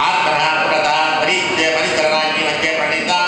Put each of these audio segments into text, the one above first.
आत्मना प्रदा परिस्थिति परिसराज्य मध्य प्रणीता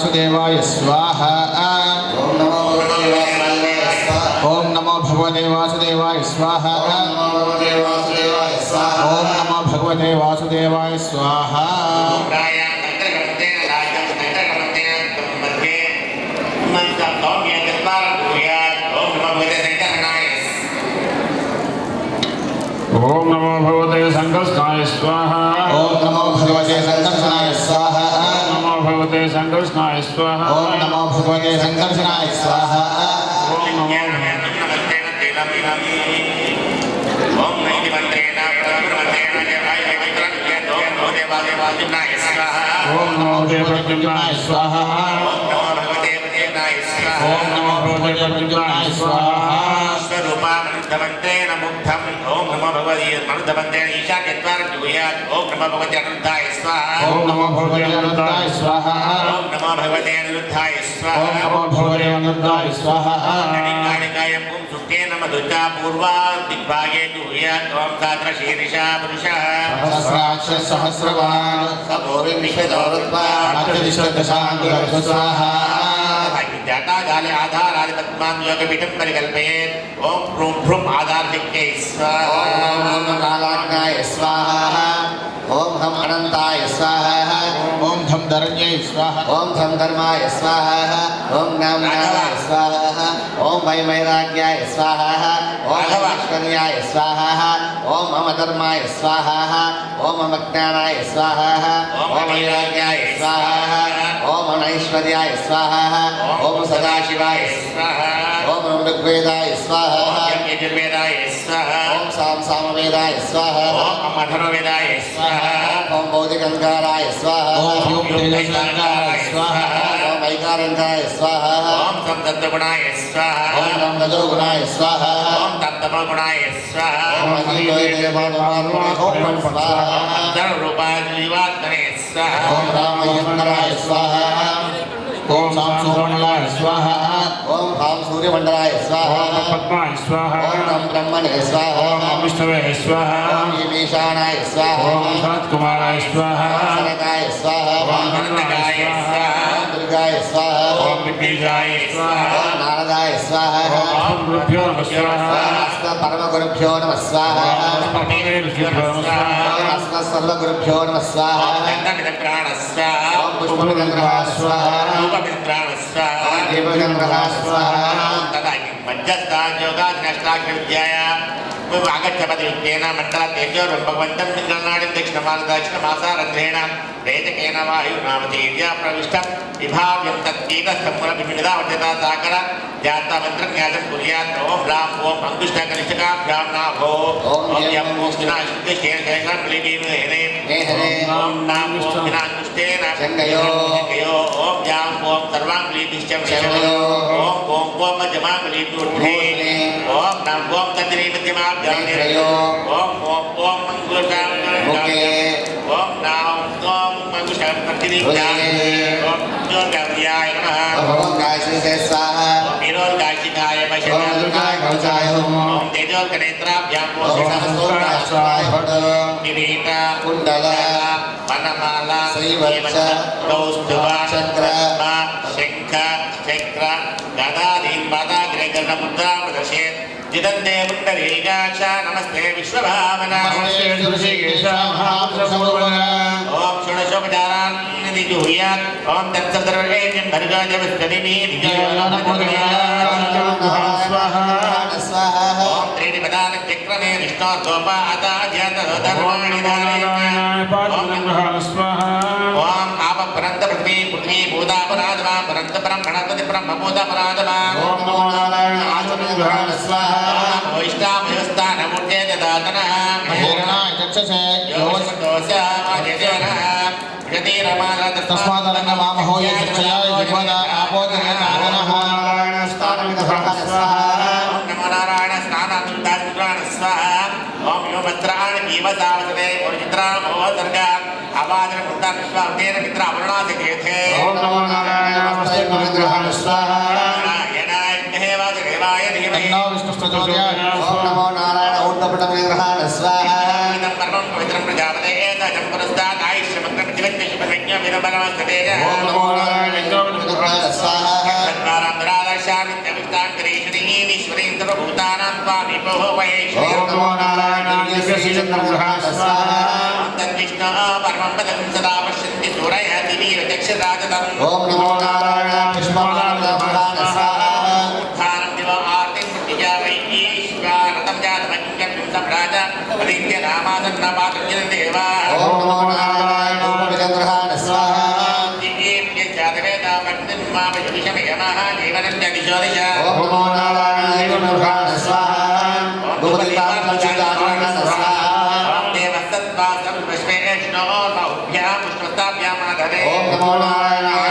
वासुदेवाय स्वाहा। ओम नमो भगवते वासुदेवाय स्वाहा। ओम नमो भगवते वासुदेवाय स्वाहा ओम नमो भगवते संकर्षणाय स्वाहा ओम नमो भगवते संकर्षणाय स्वाहा नमो भगवते संकर्षणाय स्वाहा ओम नमो भगवते संकर्षणाय स्वाहा ओम नमो ओम नमो देवज्ञाय स्वाहा ओम नमो भगवते प्रद्युम्नाय स्वाहा स्वरूपामनुद्धवन्तेन मुग्धम् ओम नमो भगवते मनुद्धवन्तेन ईशान्यद्वारं जुहुयात् ओम नमो भगवते अनिरुद्धाय स्वाहा ओम नमो भगवते अनिरुद्धाय स्वाहा ओम नमो भगवते अनिरुद्धाय स्वाहा ओम नमो भगवते अनिरुद्धाय स्वाहा कणिकाणिकायं पुं सुक्तेन मधुचा पूर्वा दिग्भागे जुहुयात् ओम साद्रशीर्षा पुरुषः सहस्राक्ष सहस्रवान् सभोविं विश्वदौरत्वा अत्यदिशदशान्तु स्वाहा जटाजाले आधारादि पद्मान् योगपीठं परिकल्पयेत् ओम भ्रूं भ्रूं आधारदिक्के स्वाहा ओम कालाग्नाय स्वाहा ओम हम अनंताय स्वाहा ओम धम धरण्यै स्वाहा ओम धम धर्माय स्वाहा ओम नामनाय स्वाहा ओम वैराग्याय स्वाहा ओम ऐश्वर्याय स्वाहा ओम अमधर्माय स्वाहा ओम अमज्ञानाय स्वाहा ओम वैराग्याय स्वाहा ओम अनैश्वर्याय स्वाहा ओम सदाशिवाय स्वाहा ओम ऋग्वेदाय स्वाहा ओम यजुर्वेदाय स्वाहा ओम सामवेदाय स्वाहा ओम अधर्ववेदाय स्वाहा ओम बौद्धिकंकाराय स्वाहा ओम योगैकाराय स्वाहा ओम वैकारंकाय स्वाहा ओम तमदत्तगुणाय स्वाहा ओम नम रजोगुणाय स्वाहा ओम तमतमगुणाय स्वाहा ओम अजीवेदेवानुमानुमाय स्वाहा सर्वरूपादिवात्मने स्वाहा ओम रामयंकराय स्वाहा ओम सामसूर्यमंडलाय स्वाहा ओम भाम सूर्यमंडलाय स्वाहा ओम पद्माय स्वाहा ओम नम ब्रह्मणे स्वाहा ओम विष्णवे स्वाहा ओम ईशानाय स्वाहा ओम सनत्कुमाराय स्वाहा सनकाय स्वाहा ओम नंदनाय स्वाहा ओम दुर्गाय स्वाहा ओम विघ्नेशाय स्वाहा ओम नारदाय स्वाहा ओम गुरुभ्यो नमः स्वाहा अस्मत् परमगुरुभ्यो नमः स्वाहा परमेश्वरो नमः स्वाहा अस्मत् सर्वगुरुभ्यो नमः स्वाहा दण्डमिदग्रहण स्वाहा ओम पुष्पमिदग्रः स्वाहा रूपमिदग्रहण स्वाहा ओम देवगन्धः स्वाहा तदा मध्यस्थायोगाग्नष्टाक्षविद्याया आगच्छपतियुक्तेन मण्डलतेजोर्वं भगवन्तं मिन्द्रनाडिं दक्षिणमासारन्ध्रेण वेदकेन वायुर्नामतेज्या प्रविष्टं विभाव्यं तत्कीटस्तम्भुरभिमिलितावर्तिता साकर जातमन्त्रन्यासं कुर्यात् ॐ राम ॐ अङ्कुष्ठकनिष्ठकाभ्यां नाभो ॐ यं मोक्षिनाशुद्धेन शेषं क्लीबीमेहने ॐ नाम ॐ विनाङ्कुष्ठेन शङ्कयो ॐ यां ॐ सर्वाङ्क्लीभिश्च शङ्कयो ॐ मध्यमाङ्क्लीभ्यूर्ध्वे ॐ नाम ॐ तद्रीमध्यमाभ्यां शङ्कयो ॐ मङ्गुषां मुखे ॐ नाम ॐ मङ्गुषां प्रतिदिव्यां ॐ ज्योतिर्याय नमः ओम गायत्री स्वाहा नीरोल्काशिकाय ओम पश्यतां दुर्गाय कवचाय ओम ॐ तेजोल्कनेत्राभ्यां ओम पोषितः स्वाहा किरीट कुंडल वनमाला श्रीवत्स कौस्तुभ चक्र शंख चक्र गदाधीं पादाग्रगणमुद्रां प्रदर्शयेत् जिदन्ते पुण्डरीकाक्ष नमस्ते विश्वभावना नमस्ते ऋषिकेश महापुरुषपूर्वः ओम षोडशोपचारान् जुहुयात् ओम तत्सर्वैर्यं भर्गजवस्तनिमि स्वाहा स्वाहा ओम त्रीणि पदानि चक्रमे विष्णोर्गोपादाध्यात्मधर्माणि स्वाहा ओम आप परंत पृथ्वी पृथ्वी भूतापराधमा परंत ब्रह्मणपति ब्रह्मभूतापराधमा ओम नमो नारायण आचमन स्वाहा ओम वैष्णवस्थानमूर्ते ददातनः हिरणाय चक्षसे तस्मादरङ्गमामहो ये चक्षयाय विद्वद आपोदनेतागनः नारायण स्थानमिदः स्वाहा ओम नमो नारायण स्नानानन्दानुग्रहण स्वाहा ओम यो वस्त्राणि जीवसावसते पुरचित्रां भवसर्गा अवादन मुक्ता विश्वावतेन मित्र अवरुणादिकेथे ओम नमो नारायण नमस्ते गुरुग्रहण स्वाहा नारायणाय देवाय धीमहि तन्नो विष्णुप्रचोदयात् ओम नमो नारायण ऊर्ध्वपटविग्रहाण स्वाहा इदं परमं पवित्रं प्रजापते एतजं पुरस्तात् आयुष्यमग्नं जीवत्यशुभसंज्ञं विरबलमस्ततेज ओम नमो नारायण विग्रहाण स्वाहा तत्कारां दुरादर्शामित्यविष्टां करीषणीं ईश्वरीं सर्वभूतानां त्वा विभुः वैष्णव ओम नमो नारायणाय दिव्यशीलग्रहाय स्वाहा तद्विष्णु परमं पदं सदा पश्यन्ति सूरय दिवि चक्षुराजतम् ओम नमो नारायणाय पुष्पमालाय स्वाहा उत्थानं दिव आर्तिं सत्या वै ईश्वरतं जातमज्ञं सम्राज प्रदित्य नामासन्नपात्रं देवा ओम नमो नारायणाय स्वाहा ओम नमो नारायणाय स्वाहा ओम नमो नारायणाय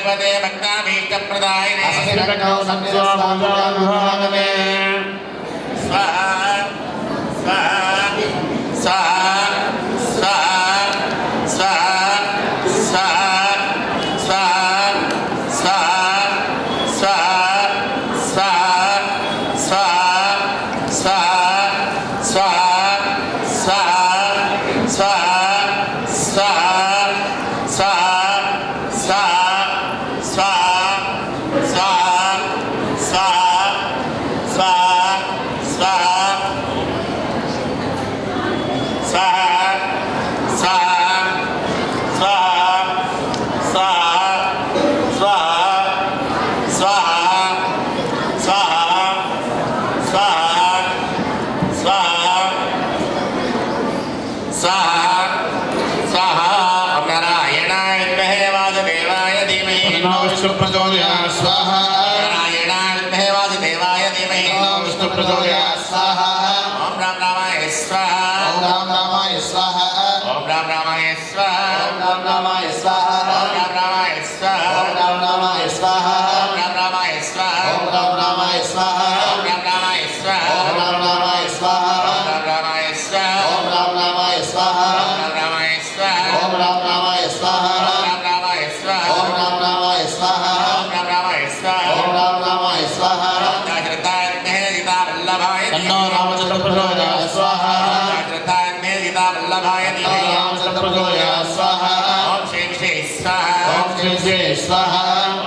भगवते भक्ताभीष्टप्रदायिने स्वाहा प्रचोदयात् स्वाहा नारायणाय वासुदेवाय धीमहि विष्णु प्रचोदयात् स्वाहा ओम राम रामाय स्वाहा ओम राम रामाय स्वाहा ओम राम रामाय स्वाहा ओम राम रामाय स्वाहा ओम राम रामाय स्वाहा ओम राम रामाय स्वाहा ओम राम रामाय स्वाहा ओम राम रामाय स्वाहा ओम राम रामाय स्वाहा ओम राम रामाय स्वाहा ओम राम रामाय स्वाहा ओम राम रामाय स्वाहा ओम राम रामाय स्वाहा ओम राम रामाय स्वाहा ओम राम रामाय स्वाहा ओम राम रामाय स्वाहा ओम राम रामाय स्वाहा ओम राम रामाय स्वाहा वल्लभाय तन्नो रामचंद्र प्रचोदयात् स्वाहा वल्लभाय तन्नो रामचंद्र प्रचोदयात् स्वाहा ओम श्री श्री स्वाहा ओम श्री श्री स्वाहा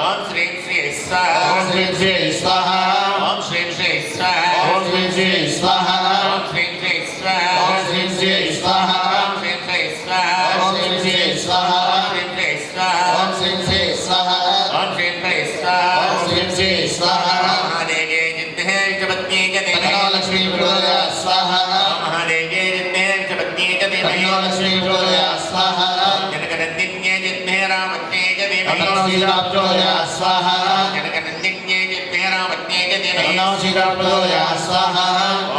ओम श्री श्री स्वाहा ओम श्री श्री स्वाहा ओम श्री श्री स्वाहा ओम श्री श्री स्वाहा ओम श्री श्री स्वाहा ओम श्री श्री स्वाहा ओम श्री श्री स्वाहा ओम श्री श्री स्वाहा ओम श्री श्री स्वाहा ओम श्री श्री स्वाहा ओम श्री श्री स्वाहा ओम श्री श्री स्वाहा महादेवे जिते जपत्नी जते तन्नो लक्ष्मी प्रचोदयात् स्वाहा महादेवे जिते जपत्नी जते तन्नो लक्ष्मी प्रचोदयात् स्वाहा जनकनंदिन्ये जिते रामत्ने जते तन्नो सीता प्रचोदयात् स्वाहा जनकनंदिन्ये जिते रामत्ने जते तन्नो सीता प्रचोदयात् स्वाहा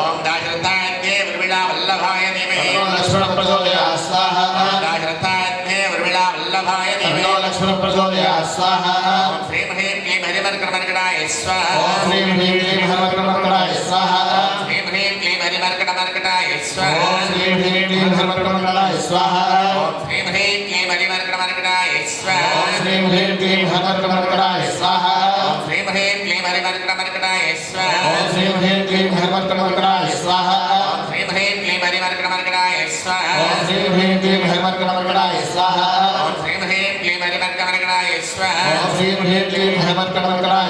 ओम दाशरथाय उर्मिला वल्लभाय धीमहि तन्नो लक्ष्मण प्रचोदयात् स्वाहा दाशरथाय उर्मिला वल्लभाय धीमहि तन्नो लक्ष्मण प्रचोदयात् स्वाहा ओम श्रीं ह्रीं क्लीं हरिमर्कटमर्कटाय स्वाहा ओम श्रीं ह्रीं क्लीं हरिमर्कटमर्कटाय स्वाहा श्रीं ह्रीं क्लीं हरिमर्कटमर्कटाय स्वाहा ओम श्रीं ह्रीं क्लीं हरिमर्कटमर्कटाय स्वाहा ओम श्रीं ह्रीं क्लीं हरिमर्कटमर्कटाय स्वाहा ओम श्रीं ह्रीं क्लीं हरिमर्कटमर्कटाय स्वाहा ओम श्रीं ह्रीं क्लीं हरिमर्कटमर्कटाय स्वाहा ओम श्रीं ह्रीं क्लीं हरिमर्कटमर्कटाय स्वाहा ओम श्रीं ह्रीं क्लीं हरिमर्कटमर्कटाय स्वाहा ओम श्रीं ह्रीं क्लीं हरिमर्कटमर्कटाय स्वाहा ओम श्रीं ह्रीं क्लीं हरिमर्कटमर्कटाय स्वाहा ओम श्रीं ह्रीं क्लीं हरिमर्कटमर्कटाय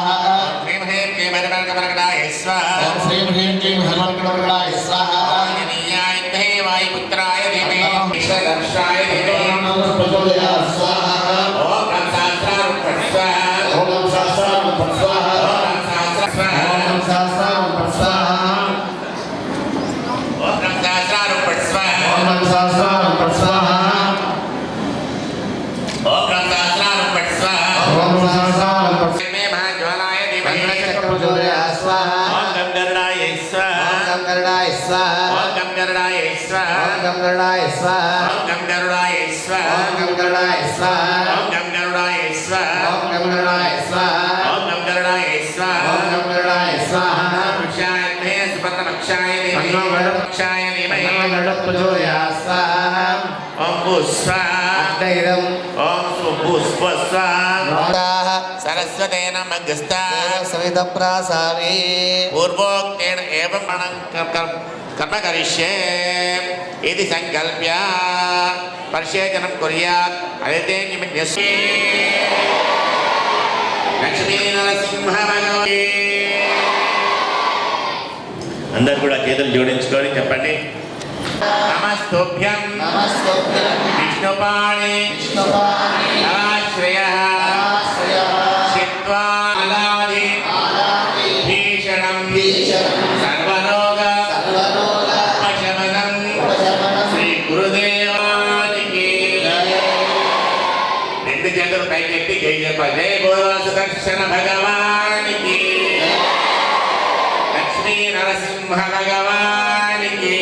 स्वाहा श्रीं ह्रीं क्लीं हरिमर्कटमर्कटाय स्वाहा ओम श्रीं ह्रीं क्लीं हरिमर्कटमर्कटाय स्वाहा वायुनीयाय धीमहि वायुपुत्राय धीमहि ईशदर्शाय धीमहि प्रचोदयात् स्वाहा ओम ब्रह्मशास्त्रारूपं स्वाहा ओम सहस्रारूपं स्वाहा ओम सहस्रस्वाहा ओम सहस्रारूपं स्वाहा ओम ब्रह्मशास्त्रारूपं स्वाहा ओम सहस्रारूपं स्वाहा ओम ब्रह्मशास्त्रारूपं स्वाहा ओम सहस्रारूपं मे महाज्वालाय धीमहि प्रचोदयात् स्वाहा ओम गंगरणाय स्वाहा ओम गरुडाय स्वाहा ओम गंगरणाय स्वाहा ओम गरुडाय स्वाहा ओम गंगरणाय स्वाहा ओम गरुडाय स्वाहा ओम गंगरणाय स्वाहा ओम गरुडाय स्वाहा ओम गंगरणाय स्वाहा ओम गरुडाय स्वाहा वृक्षाय मे सुपर्णवृक्षाय धीमहि तन्नो गरुड वृक्षाय धीमहि गरुड प्रचोदयात् स्वाहा ओम भूस्वाहा अग्नैरं ओम सुभूस्व स्वाहा सरस्वतेन मध्यस्था सवितप्रासावी पूर्वोक्तेन एवं कर्म करिष्ये इति संकल्प्य परिषेचनं कुर्यात् अदिते निमित्तस्य लक्ष्मी नरसिंह भगवती అందరూ కూడా చేతులు జోడించుకొని చెప్పండి నమస్తోభ్యం విష్ణుపాణి ఆశ్రయ చిత్వా అలాది భీషణం సర్వరోగ ఉపశమనం శ్రీ గురుదేవానికి రెండు చేతులు పైకెత్తి జై చెప్పాలి జై బోలో సుదర్శన భగవానికి లక్ష్మీ నరసింహ భగవానికి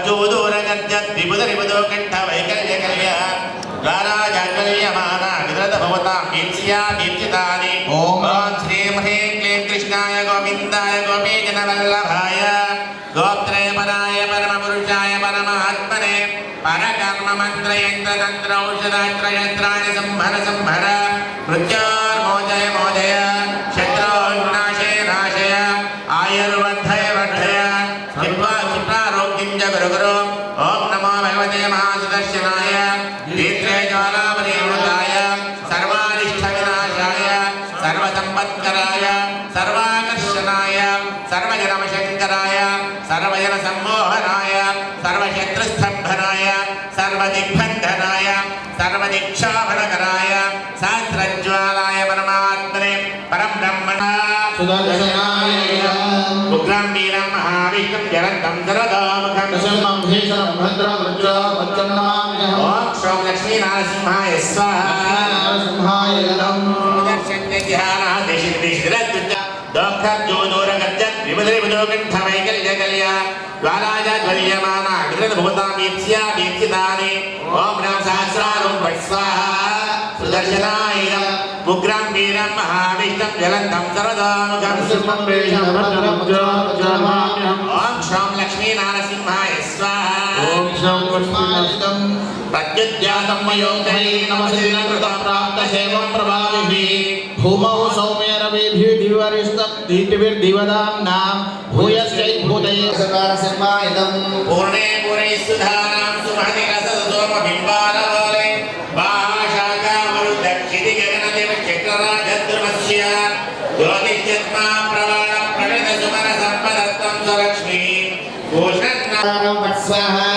ఖర్జూదూరగర్జద్విబుధరిబుధో కంఠ వైకల్య కల్య ద్వారాజాకల్యమాన విదత భవతాం వీప్స్యా వీప్సితాని ఓం శ్రీం హ్రీం క్లీం కృష్ణాయ గోవిందాయ గోపీజన వల్లభాయ గోత్రేపరాయ పరమపురుషాయ పరమాత్మనే పరకర్మ మంత్ర యంత్ర తంత్ర ఔషధాత్రయత్రాణి సంహర సంహర మృత్యోర్మోచయ మోచయ శత్రుర్నాశయ నాశయ ఆయుర్వర్ధయ వర్ధయ చిత్రారోగ్యం చ గురు గురు ఓం నమో భగవతే మహాసుదర్శనాయ నేత్రే జ్వాలాపరివృతాయ సర్వారిష్ట వినాశాయ సర్వసంపత్కరాయ సర్వాకర్షణాయ సర్వజనమశంకరాయ సర్వజన సమ్మోహనాయ సర్వశత్రుస్తంభనాయ సర్వదిగ్బంధనాయ సర్వదిక్షాభనకరాయ సహస్రజ్వాలాయ పరమాత్మనే పరం బ్రహ్మణ ఉగ్రం వీరం మహావిష్ణుం జలంతం సరదాముఖం ఓం శ్రోం లక్ష్మీ నరసింహాయ స్వాహా ఉగ్రం వీరం మహావిష్ణుం జలంతం సర్వదాముఖం ఓం శ్రోం లక్ష్మీ నరసింహాయ స్వాహా ప్రత్యుజ్ఞాతం మయోగై నమస్తే ప్రాప్త సేవం ప్రభావిభిః భూమౌ సౌమ్యరవిభిః దివరిస్తద్దివదాంనాం భూయస్యై భూతయే నరసింహాయుధం పూర్ణే పూర్ణే సుధానాం సుమహతి రసదోమ బింబాలవలే బాషాకావరుదక్షితి గగనదేవ చక్రరాజద్రుమస్య జ్యోతిష్యత్మా ప్రవాణ ప్రణిత సుమన సంపదత్తం స్వలక్ష్మీ భూషణం స్వాహా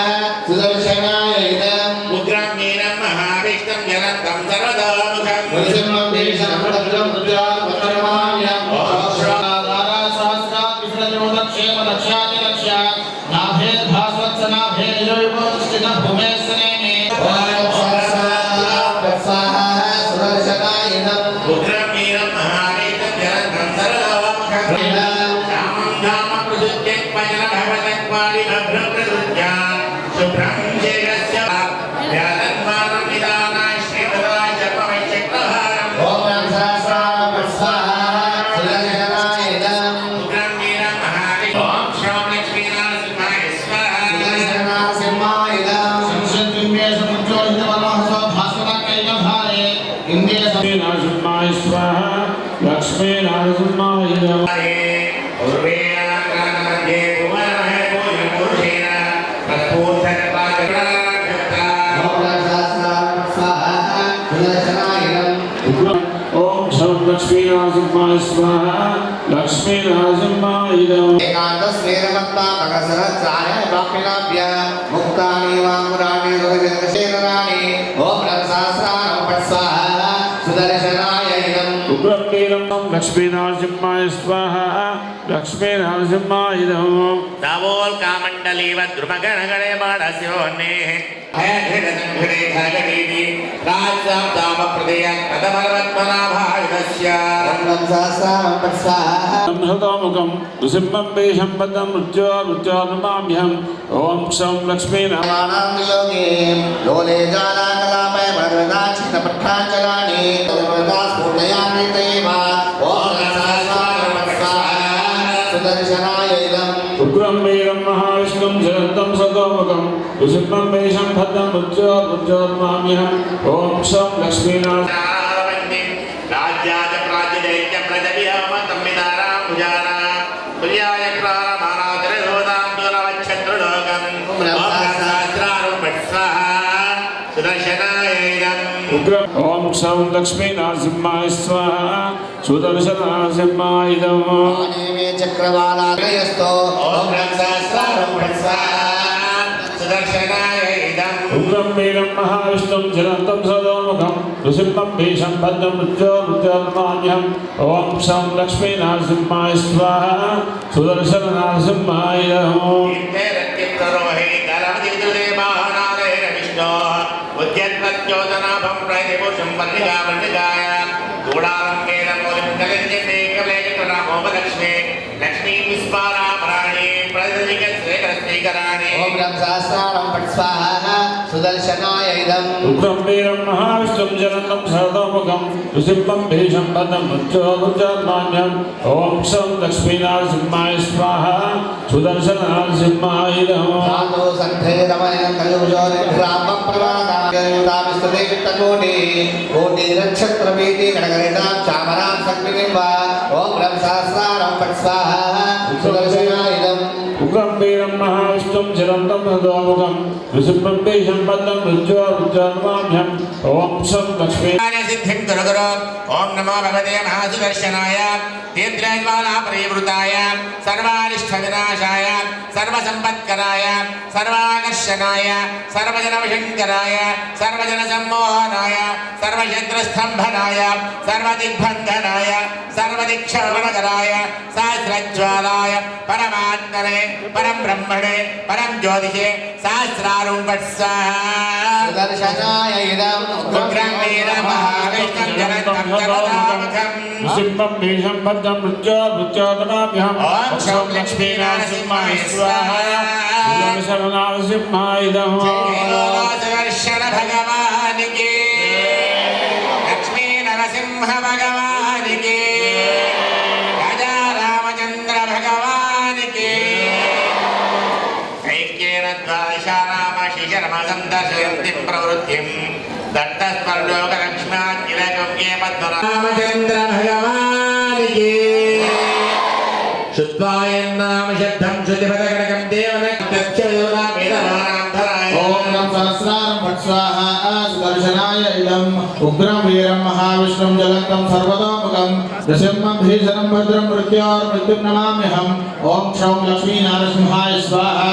సుదర్శనాయ ఇదం ఉగ్రం వీరం మహావిష్ణుం జలంతం సర్వదాముఖం నరసింహం భీషణం భద్రం రుద్రం వక్రమామ్యం ఉగ్రం వీరం మహావిష్ణుం జలంతం సర్వదాముఖం రామం ధామ ప్రసుత్య పజన భగవతక్వాడి భద్రం ప్రసుత్య శుభ్రం శేషస్య వ్యాధన్మానం నిదానాయ శ్రీమదాయ జపమై చక్రహారం ఉగ్రం వీరం మహావిష్ణుం ఓం శ్రోం లక్ష్మీ నరసింహాయ స్వాహా నరసింహాయ స్వాహ లక్ష్మీ నరసింహాయ ఓం శం లక్ష్మీ నరసింహాయ స్వాహ లక్ష్మీ నరసింహాయ ఉగ్రం వీరం లక్ష్మీ నరసింహాయ స్వాహ లక్ష్మీ నరసింహాయ दावोल कामंडलीव द्रुमगणगणे बाणस्योन्ने हैधिरसंघरे खगणीति राज्यां दामप्रदेय कदमर्वत्मनाभायुधस्य హృతోముఖం నృసింహం వేషం పదం మృత్యోర్మృత్యోర్మాభ్యం ఓం క్షం లక్ష్మీ ఉగ్రం వీరం మహావిష్ణుం జలంతం సతోముఖం ऋषिम्बं वेशं भद्रं रुच्योर्माम्यहम् ॐ शं लक्ष्मीनाथ राज्याय प्राज्यदैत्य प्रजविहमतं विदारां भुजाना तुल्याय प्रारमानादरधोदां दुरवच्छत्रुलोकम् सुदर्शनाय इदम् ॐ शं लक्ष्मीनारसिंहाय स्वाहा सुदर्शननारसिंहाय इदम् आनेमे चक्रवालालयस्तो ॐ सहस्रारं स्वाहा सुदर्शनाय इदम् उग्रं वीरं महाविष्णुं जलन्तं सदोमुखं नृसिंहं भीषं भद्रं मृत्योर्मान्यहम् ॐ शं लक्ष्मीनारसिंहाय स्वाहा सुदर्शननारसिंहाय इदम् उद्यत्प्रत्योदनाभं प्रैतिपुरुषं वन्निकामण्डिकाय गूढालं वेदमूलं कलिञ्जमेकलेखटरामोपलक्ष्मे लक्ष्मीं विस्मारामराणि प्रदधिकश्रेकरस्वीकराणि ॐ सहस्रारं स्वाहा सुदर्शनाय इदम् उग्रं वीरं महाविष्णुं जलन्तं सदोमुखं नृसिंहं भीषं भद्रं मृत्योर्मान्यहम् ॐ शं लक्ष्मीनारसिंहाय स्वाहा सुदर्शननारसिंहाय इदम् धातो सन्धे रमणं कलुषो निग्रामं प्रवादामिस्तते वित्तकोटि कोटिरक्षत्रपीति कनकरितां चामरां शक्तिं वा ॐ सहस्रारं स्वाहा सुदर्शनाय इदम् उग्रं वीरं महाविष्णुं जलन्तं सदोमुखं नृसिंहं भीषं भद्रं मृत्योर्मान्यहम् ॐ शं लक्ष्मी सिद्धिं गुरुगुरु ॐ नमो भगवते महासुदर्शनाय तीर्थज्वाला परिवृताय सर्वारिष्टविनाशाय सर्वसम्पत्कराय सर्वाकर्षणाय सर्वजनविशङ्कराय सर्वजनसम्मोहनाय सर्वशत्रुस्तम्भनाय सर्वदिग्बन्धनाय सर्वदिक्षामणकराय सहस्रज्वालाय परमात्मने परं ब्रह्मणे परं ज्योतिषे सहस्रारूपस्वाहा सुदर्शनाय इदम् उग्रं वीरं महाविष्णुं जलन्तं सर्वदामुखम् नृसिंहं भीषं भद्रं मृत्योर्मान्यहम् ॐ शं लक्ष्मीनारसिंहाय स्वाहा सुदर्शननारसिंहाय इदम् सुदर्शन भगवान की लक्ष्मी नरसिंह भगवान की राजा रामचंद्र भगवान की ऐक्येन द्वादशानामशिशरमसं दर्शयन्ति प्रवृत्तिं दत्तस्पर्लोकलक्ष्म्याखिलकव्ये पद्मरामचन्द्र भगवान की शुद्धायन्नाम शब्दं श्रुतिपदकनकं देवनक्षयोनामेदमानां धराय ॐ सहस्रारं स्वाहा सुदर्शनाय इदम् उग्रं वीरं महाविष्णुं जलन्तं सर्वतोमुखं नृसिंहं भीषणं भद्रं मृत्योर्मृत्युं नमाम्यहम् ॐ शं लक्ष्मीनारसिंहाय स्वाहा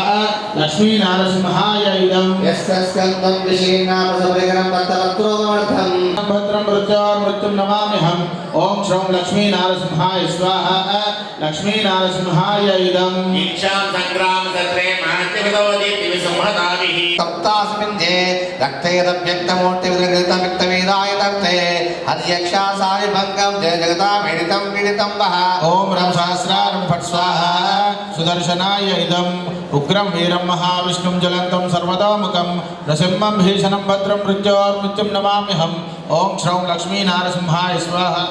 लक्ष्मीनारसिंहाय इदम् यस्य स्कन्दं विशीर्णामसपरिकरं दत्तवक्त्रोमर्थं भद्रं मृत्योर्मृत्युं नमाम्यहम् ॐ शं लक्ष्मीनारसिंहाय स्वाहा लक्ष्मीनारसिंहाय इदम् दीक्षां संग्राम सत्रे महत्यविदोदि दिविसंहताभिः सप्तास्मिन् रक्तयदव्यक्तमूर्तिविदग्धविक्तवेदाय दत्ते हर्यक्षासाविभङ्गं जय जगतामेडितं पीडितं वः ॐ रं सहस्रारं फट् स्वाहा सुदर्शनाय इदम् उग्रं वीरं महाविष्णुं जलन्तं सर्वतोमुखं नृसिंहं भीषणं भद्रं मृत्योर्मृत्युं नमाम्यहम् ॐ श्रौं लक्ष्मीनारसिंहाय स्वाहा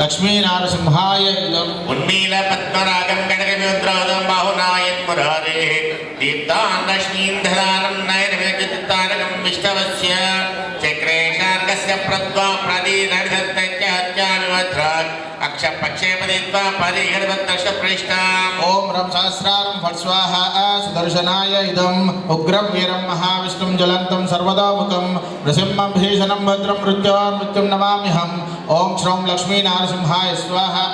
लक्ष्मीनारसिंहाय इदम् उन्मील पद्मरागं कनकविद्रोदं बाहुनायन् मुरारेः दीप्तान् लक्ष्मीं धरानं नयनविद्युत्तारकं विष्टवस्य चक्रे शार्कस्य प्रद्वा प्रदीनर्धत्तैत्यात्यामिवध्रात् अक्षपक्षेपदित्वा परिगणवत्तक्षपृष्ठाम् ॐ रं सहस्रारं फट् स्वाहा सुदर्शनाय इदम् उग्रं वीरं महाविष्णुं जलन्तं सर्वतोमुखं नृसिंहं भीषणं भद्रं मृत्योर्मृत्युं नमाम्यहम् ॐ श्रौं लक्ष्मीनारसिंहाय स्वाहा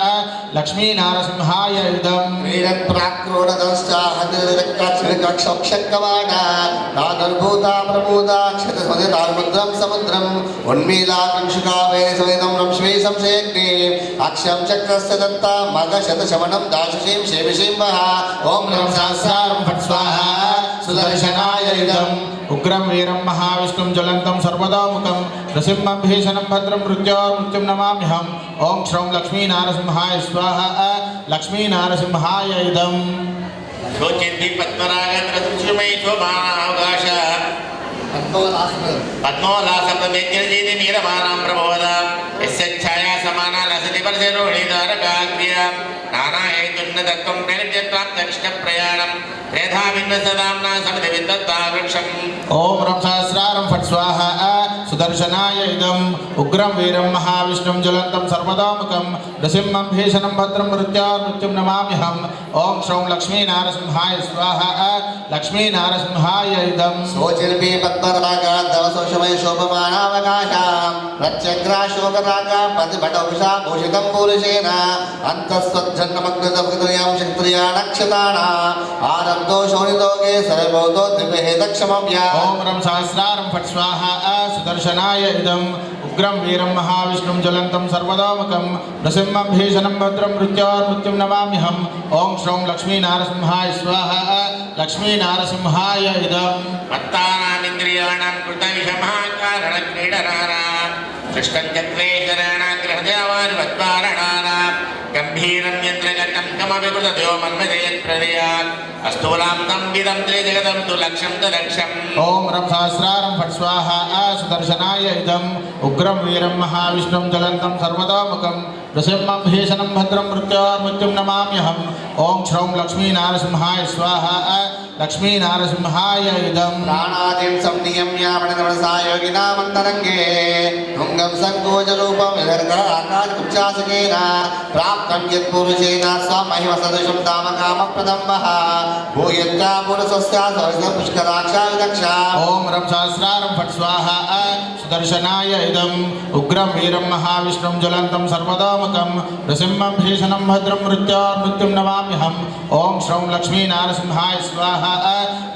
लक्ष्मीनारसिंहाय इदम् वीरप्राक्रोडदंश्चाहतिरक्षक्षकवाणा नादुर्भूता प्रभूता क्षतस्मदितार्मुद्रं समुद्रम् उन्मीलाकंशुकावे समितं रंश्वे संशयग्ने अक्षं चक्रस्य दत्ता मगशतशमनं दाशशीं शेविशीं वः ॐ रं सहस्रारं फट् स्वाहा सुदर्शनाय इदम् उग्रं वीरं महाविष्णुं जलन्तं सर्वतोमुखं नृसिंहं भीषणं भद्रं मृत्योर्मृत्युं नमाम्यहम् ॐ श्रौं लक्ष्मीनारसिंहाय स्वाहा लक्ष्मीनारसिंहाय इदम् शोचिन्ति पद्मरागत्रसुमयि शोभानावकाश पद्मोल्लासप्रमेत्यर्जिति नीरमानां प्रबोध यस्य छाया समाना लसति परशरोहितारकाग्र्या नानाहेतुन्नतत्वं प्रेरित्यत्राप्तकृष्णप्रयाणं त्रेधा भिन्नसदाम्ना समितिविद्वत्ता वृक्षम् సుదర్శనాయ ఇదం ఉగ్రం వీరం మహావిష్ణుం జ్వలంతం సర్వతోముఖం నృసింహం భీషణం భద్రం మృత్యోర్మృత్యుం నమామ్యహం ఓం శ్రౌం లక్ష్మీనారసింహాయ స్వాహ లక్ష్మీనారసింహాయ ఇదం శోచిల్పి పద్మరాగాధవశోషమయ శోభమానావకాశాం ప్రత్యగ్రాశోకరాగా ప్రతిభటౌషా భూషితం పురుషేణ అంతఃస్వజ్జన్మగ్నదభృతయాం శక్త్రియా నక్షతానా ఆనందో శోణితోగే సర్వభౌతో దివ్యహేతక్షమవ్యా ఓం రం సహస్రారం ఫట్ స్వాహ సుదర్శనాయ ఇదం ఉగ్రం వీరం మహావిష్ణుం జ్వలంతం సర్వతోముఖం నృసింహం భీషణం భద్రం మృత్యోర్మృత్యుం నమామ్యహం ఓం శ్రౌం లక్ష్మీనారసింహాయ స్వాహ లక్ష్మీనారసింహాయ ఇదం భక్తానామింద్రియాణం కృతవిషమాకారణక్రీడనానాం సృష్టం చక్రేశరణాగ్రహదేవానువద్వారణానాం గంభీరం యంత్రగతం కమపి కృతదో మన్మజయత్ప్రదయాత్ అస్థూలాం తం విదం త్రిజగదం తు లక్ష్యం తు లక్ష్యం ఓం రం సహస్రారం ఫట్ స్వాహ సుదర్శనాయ ఇదం ఉగ్రం వీరం మహావిష్ణుం జ్వలంతం సర్వతోముఖం నృసింహం భీషణం భద్రం మృత్యోర్మృత్యుం నమామ్యహం ఓం శ్రౌం లక్ష్మీనారసింహాయ స్వాహ లక్ష్మీనారసింహాయ ఇదం ప్రాణాదిం సంనియమ్యామణినమసాయోగినామంతరంగే తుంగం సంకోచరూపం విదర్గాకాశకుచ్చాసకేన ప్రాప్తం యత్పురుషేణ స్వమహిమ సదృశం తామకామప్రదం వః భూయత్తా పురుషస్యా సహస్ర పుష్కరాక్షా విదక్షా ఓం రం సహస్రారం ఫట్ స్వాహ సుదర్శనాయ ఇదం ఉగ్రం వీరం మహావిష్ణుం జ్వలంతం సర్వతోముఖం నృసింహం భీషణం భద్రం మృత్యోర్మృత్యుం నమామ్యహం ఓం శ్రౌం లక్ష్మీనారసింహాయ స్వాహ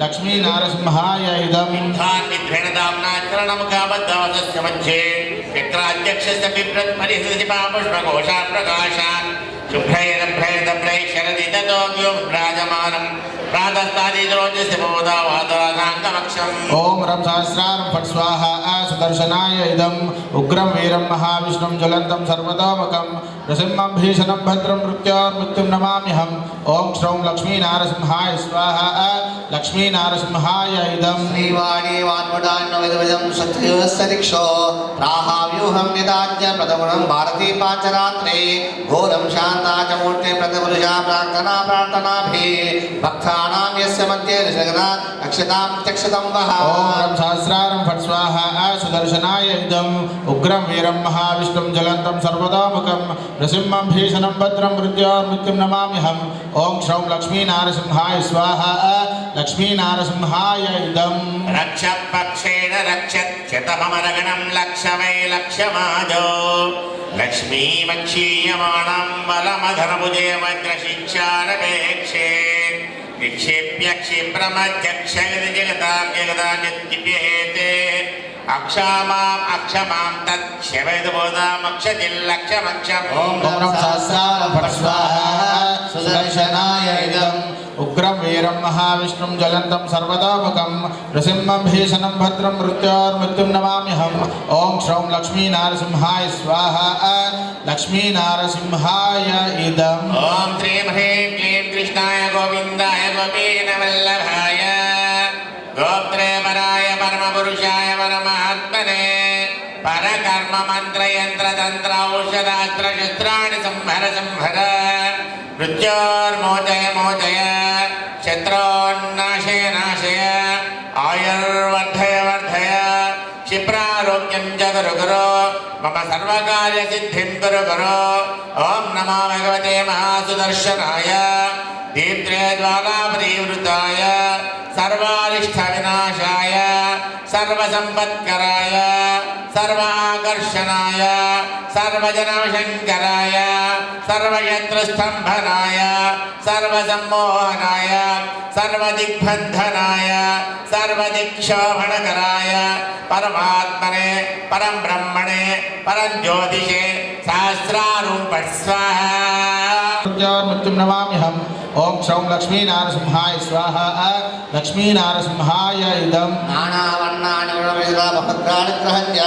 లక్ష్మీనారసింహాయ ఇదం ఇంద్రాన్నిద్రేణదామ్నాచరణముఖాబద్ధవసస్య మధ్యే చక్రాధ్యక్షస్య బిభ్రత్పరిహృతిపాపుష్పకోశా ప్రకాశాన్ శుభ్రైరభ్రైరభ్రై శరది తతోగ్యో విభ్రాజమానం ప్రాతస్తాదిరోజసి బోధావాదరాధాంగమక్షం ఓం రం సహస్రారం ఫట్ స్వాహ సుదర్శనాయ ఇదం ఉగ్రం వీరం మహావిష్ణుం జ్వలంతం సర్వతోముఖం నృసింహం భీషణం భద్రం మృత్యోర్మృత్యుం నమామ్యహం ఓం శ్రౌం లక్ష్మీనారసింహాయ స్వాహ లక్ష్మీనారసింహాయ ఇదం శ్రీవాణి వాన్ముడాన్నవిధవిధం క్షత్రియోస్సరిక్షో రాహావ్యూహం నిదాజ్య ప్రథమునం భారతీ పాంచరాత్రే ఘోరం శాంతాచమూర్తే ప్రతిపురుషా ప్రార్థనాభి భక్తానాం యస్య మధ్యే ఋషగనా అక్షతాం చక్షతం వః ఓం రం సహస్రారం ఫట్ స్వాహ సుదర్శనాయ ఇదం ఉగ్రం వీరం మహావిష్ణుం జ్వలంతం సర్వతోముఖం నృసింహం భీషణం భద్రం మృత్యోర్మృత్యుం నమామ్యహం ఓం శ్రౌం లక్ష్మీనారసింహాయ స్వాహ లక్ష్మీనారసింహాయ ఇదం రక్ష పక్షేణ రక్షత్యతమరగణం లక్ష వై లక్ష్యమాజో లక్ష్మీమక్షీయమాణం బలమధనభుజే వజ్రశిక్షారపేక్షే నిక్షేప్య క్షిప్రమధ్యక్షగతి జగతాం జగదాన్యత్కిప్యహేతే అక్షమాం అక్షమాం తత్ శవైదబోధామక్షతిల్లక్షమక్షం ఓం రం సహస్రారం ఫట్ స్వాహ సుదర్శనాయ ఇదం ఉగ్రం వీరం మహావిష్ణుం జ్వలంతం సర్వతోముఖం నృసింహం భీషణం భద్రం మృత్యోర్మృత్యుం నమామ్యహం ఓం శ్రౌం లక్ష్మీనారసింహాయ స్వాహ లక్ష్మీనారసింహాయ ఇదం ఓం శ్రీం హ్రీం క్లీం కృష్ణాయ గోవిందాయ గోపీనవల్లభాయ గోత్రేపరాయ పరమపురుషాయ పరమాత్మనే పరకర్మ మంత్ర యంత్ర తంత్ర ఔషధాస్త్ర శస్త్రాణి సంహర సంహర మృత్యోర్మోచయ మోచయ శత్రోన్నాశయ నాశయ ఆయుర్వర్ధయ వర్ధయ క్షిప్రారోగ్యం చ గురు గురు మమ సర్వకార్య సిద్ధిం గురు గురు ఓం నమో భగవతే మహాసుదర్శనాయ దీప్త్రే జ్వాలా పరివృతాయ సర్వారిష్ట వినాశాయ సర్వసంపత్కరాయ సర్వాకర్షణాయ సర్వజనశంకరాయ సర్వయత్రస్తంభనాయ సర్వసమ్మోహనాయ సర్వదిగ్బంధనాయ సర్వదిక్షోభణకరాయ పరమాత్మనే పరం బ్రహ్మణే పరం జ్యోతిషే సహస్రారూప స్వాహా మృత్యోర్మృత్యుం నమామ్యహం ఓం శ్రౌం లక్ష్మీనారసింహాయ స్వాహ లక్ష్మీనారసింహాయ ఇదం నానావర్ణాని వృణమిశ్రాభద్రాణి గ్రహణ్య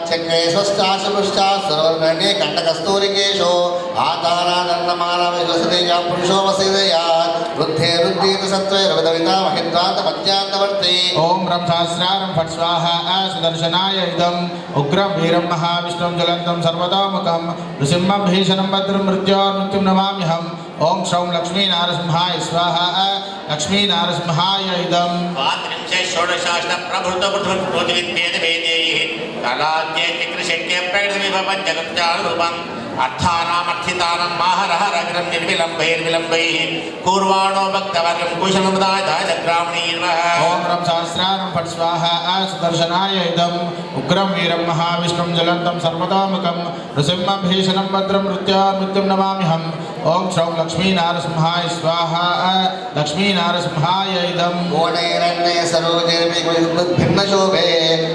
చక్రే స్వస్థాశుపుష్టా సర్వర్ణే కంటకస్తూరికేశో ఆతారాదన్నమానవిశ్వసదేయా పురుషో వసేదయా వృద్ధే వృద్ధీత సత్వైరవిదవితా మహిద్రాంత మధ్యాంతవర్తి ఓం రం సహస్రారం ఫట్ స్వాహ సుదర్శనాయ ఇదం ఉగ్రం వీరం మహావిష్ణుం జ్వలంతం సర్వతోముఖం నృసింహం భీషణం భద్రం మృత్యోర్మృత్యుం నమామ్యహం ఓం శ్రౌం లక్ష్మీనారసింహాయ స్వాహ లక్ష్మీనారసింహాయ ఇదం ద్వాత్రింశ షోడశాష్ట ప్రభృత పృథుర్భృతి విద్యేత వేదేయః कलाद्ये चक्रशक्ये प्रकटविभवञ्जगत्यानुरूपम् अर्थानामर्थितानां माहरहरग्रं निर्विलम्बैर्विलम्बैः पूर्वाणो भक्तवर्गं कुशलमुदाय ग्रामणीर्वः ओम रं सहस्रारं फट् स्वाहा सुदर्शनाय इदम् उग्रं वीरं महाविष्णुं ज्वलन्तं सर्वतोमुखं नृसिंहं भीषणं भद्रं मृत्युं नमाम्यहम् ओम श्रौं लक्ष्मीनारसिंहाय स्वाहा लक्ष्मीनारसिंहाय इदम् कोणैरण्य सरोजैर्भिन्नशोभे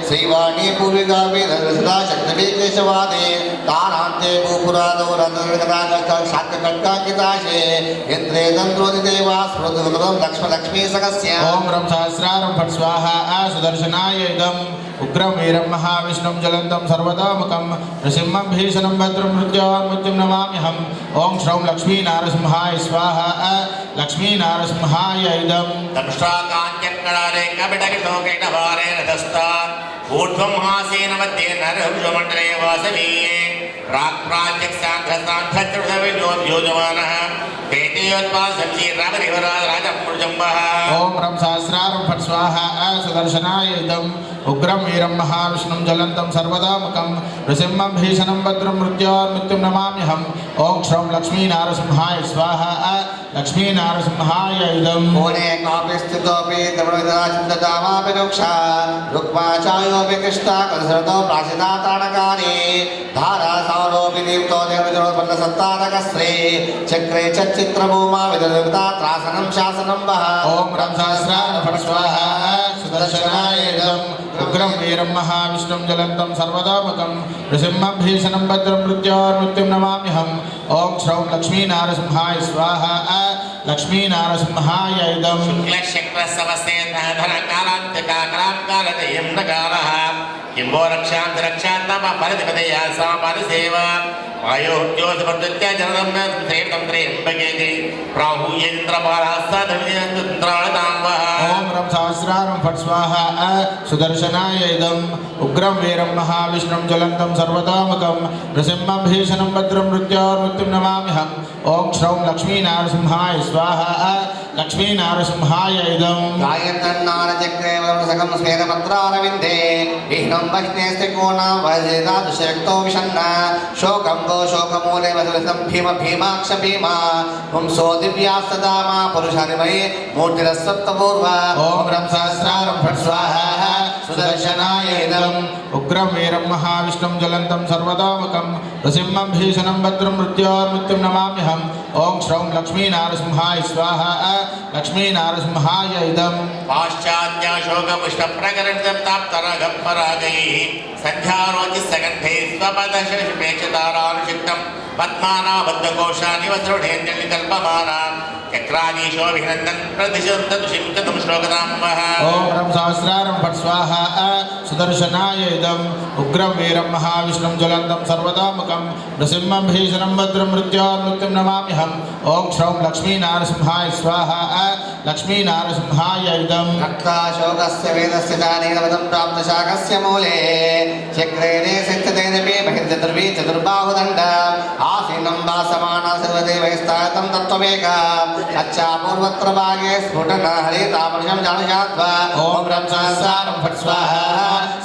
श्रीवाणी पूर्विकापि सदा शक्तिभि केशवादे तारान्ते भूपुरादो शाक्यकट्काकिताशे यन्त्रे तन्त्रोदिदेवा स्मृतिकृतं लक्ष्मी सकस्य ओम रं सहस्रारं फट् स्वाहा सुदर्शनाय इदम् उग्रं वीरं महाविष्णुं ज्वलन्तं सर्वतोमुखं नृसिंहं भीषणं भद्रं मृत्युं नमाम्यहम् ओम श्रौं लक्ष्मीनारसिंहाय स्वाहा लक्ष्मीनारसिंहाय इदम् दंष्ट्राकाञ्चक्कडारे कपिटकिटोकेटभारेण दस्तात् ऊर्ध्वं हासेन मध्ये नरहंसमण्डले वासवीये प्राक्प्राच्यक्सान्ध्रसान्ध्रचतुर्धविनोद्योजमानः पेटेयोत्पादसञ्चीर्रामरिवराजम्बः ओम रं सहस्रारं फट् स्वाहा सुदर्शनाय इदम् उग्रं वीरं महाविष्णुं ज्वलन्तं सर्वतोमुखं नृसिंहं भीषणं भद्रं मृत्युं नमाम्यहम् ओम श्रौं लक्ष्मीनारसिंहाय स्वाहा लक्ष्मीनारसिंहाय इदम् कोणे कापि स्थितोऽपि द्रवणविदाचिन्ततामापि रुक्षा रुक्माचायोऽपि कृष्णा कसरतो प्राशिता ताणकानि धारासारोऽपि दीप्तो देवजनोत्पन्नसन्तानकश्री चक्रे चच्चित्रभूमा विदर्भिता त्रासनं शासनं वः ओम रं सहस्रारं फट् स्वाहा सुदर्शनाय इदम् उग्रं वीरं महाविष्णुं ज्वलन्तं सर्वतोमुखं नृसिंहं भीषणं भद्रं मृत्युं नमाम्यहम् ओम श्रौं लक्ष्मीनारसिंहाय स्वाहा लक्ष्मीनारसिंहाय इदम् शुक्लशक्रसवस्तेन्द्रधनकालान्तकाकरात्कालदयं नकारः किम्बो रक्षान्तरक्षात्तम परिधिपदया समापरिसेवा वायोद्योतपद्धत्या जननं श्रेष्ठं त्र्यम्बकेति प्राहूयेन्द्रपालास्ताद्रविन्द्राणतां वः ओम रं सहस्रारं फट् स्वाहा सुदर्शनाय इदम् उग्रं वीरं महाविष्णुं ज्वलन्तं सर्वतोमुखं नृसिंहं भीषणं भद्रं मृत्युं नमाम्यहम् ओम श्रौं लक्ष्मीनारसिंहाय स्वाहा लक्ष्मीनारसिंहाय इदम् गायन्तन्नारचक्रे वरुणसकं स्मेरपत्रारविन्दे विघ्नं वह्नेस्ति कोणां वजेदादुशक्तो विषण्ण शोकं वो शोकमूले वसुरसं भीमाक्ष भीमा पुंसो दिव्यास्तदा मा पुरुषारिमये मूर्तिरसप्तपूर्वा ओम रं सहस्रारं फट् स्वाहा सुदर्शनाय इदम् उग्रं वीरं महाविष्णुं ज्वलन्तं सर्वतोमुखं नृसिंहं भीषणं भद्रं मृत्युं नमाम्यहम् ओम श्रौं लक्ष्मीनारसिंहाय स्वाहा लक्ष्मीनारसिंहाय इदम् पाश्चात्याशोकपुष्पप्रकरणप्राप्तरागपरागैः सन्ध्यारोचिसगन्धे स्वपदशेक्षतारानुषिक्तं पद्मानाबद्धकोशानि वस्रुढेन्द्रनिकल्पमाना चक्रादीशोऽभिनन्दन् प्रतिशन्तदुषिं चतुं श्लोकतां वः ओम रं सहस्रारं फट् स्वाहा सुदर्शनाय इदम् उग्रं वीरं महाविष्णुं ज्वलन्तं सर्वतोमुखं नृसिंहं भीषणं भद्रं मृत्युं नमाम्यहम् ओम श्रौं लक्ष्मीनारसिंहाय स्वाहा लक्ष्मीनारसिंहाय इदम् रक्ताशोकस्य वेदस्य दानेनवदं प्राप्तशाकस्य मूले चक्रेणे सिद्धतेनपि बहिर्चतुर्वी चतुर्बाहुदण्ड आसीनं वासमाना सर्वदेवैस्तातं तत्त्वमेका अच्छा पूर्वत्र भागे स्फुटन हरितामृषं जानुषात्वा ओम रं सहस्रारं फट् स्वाहा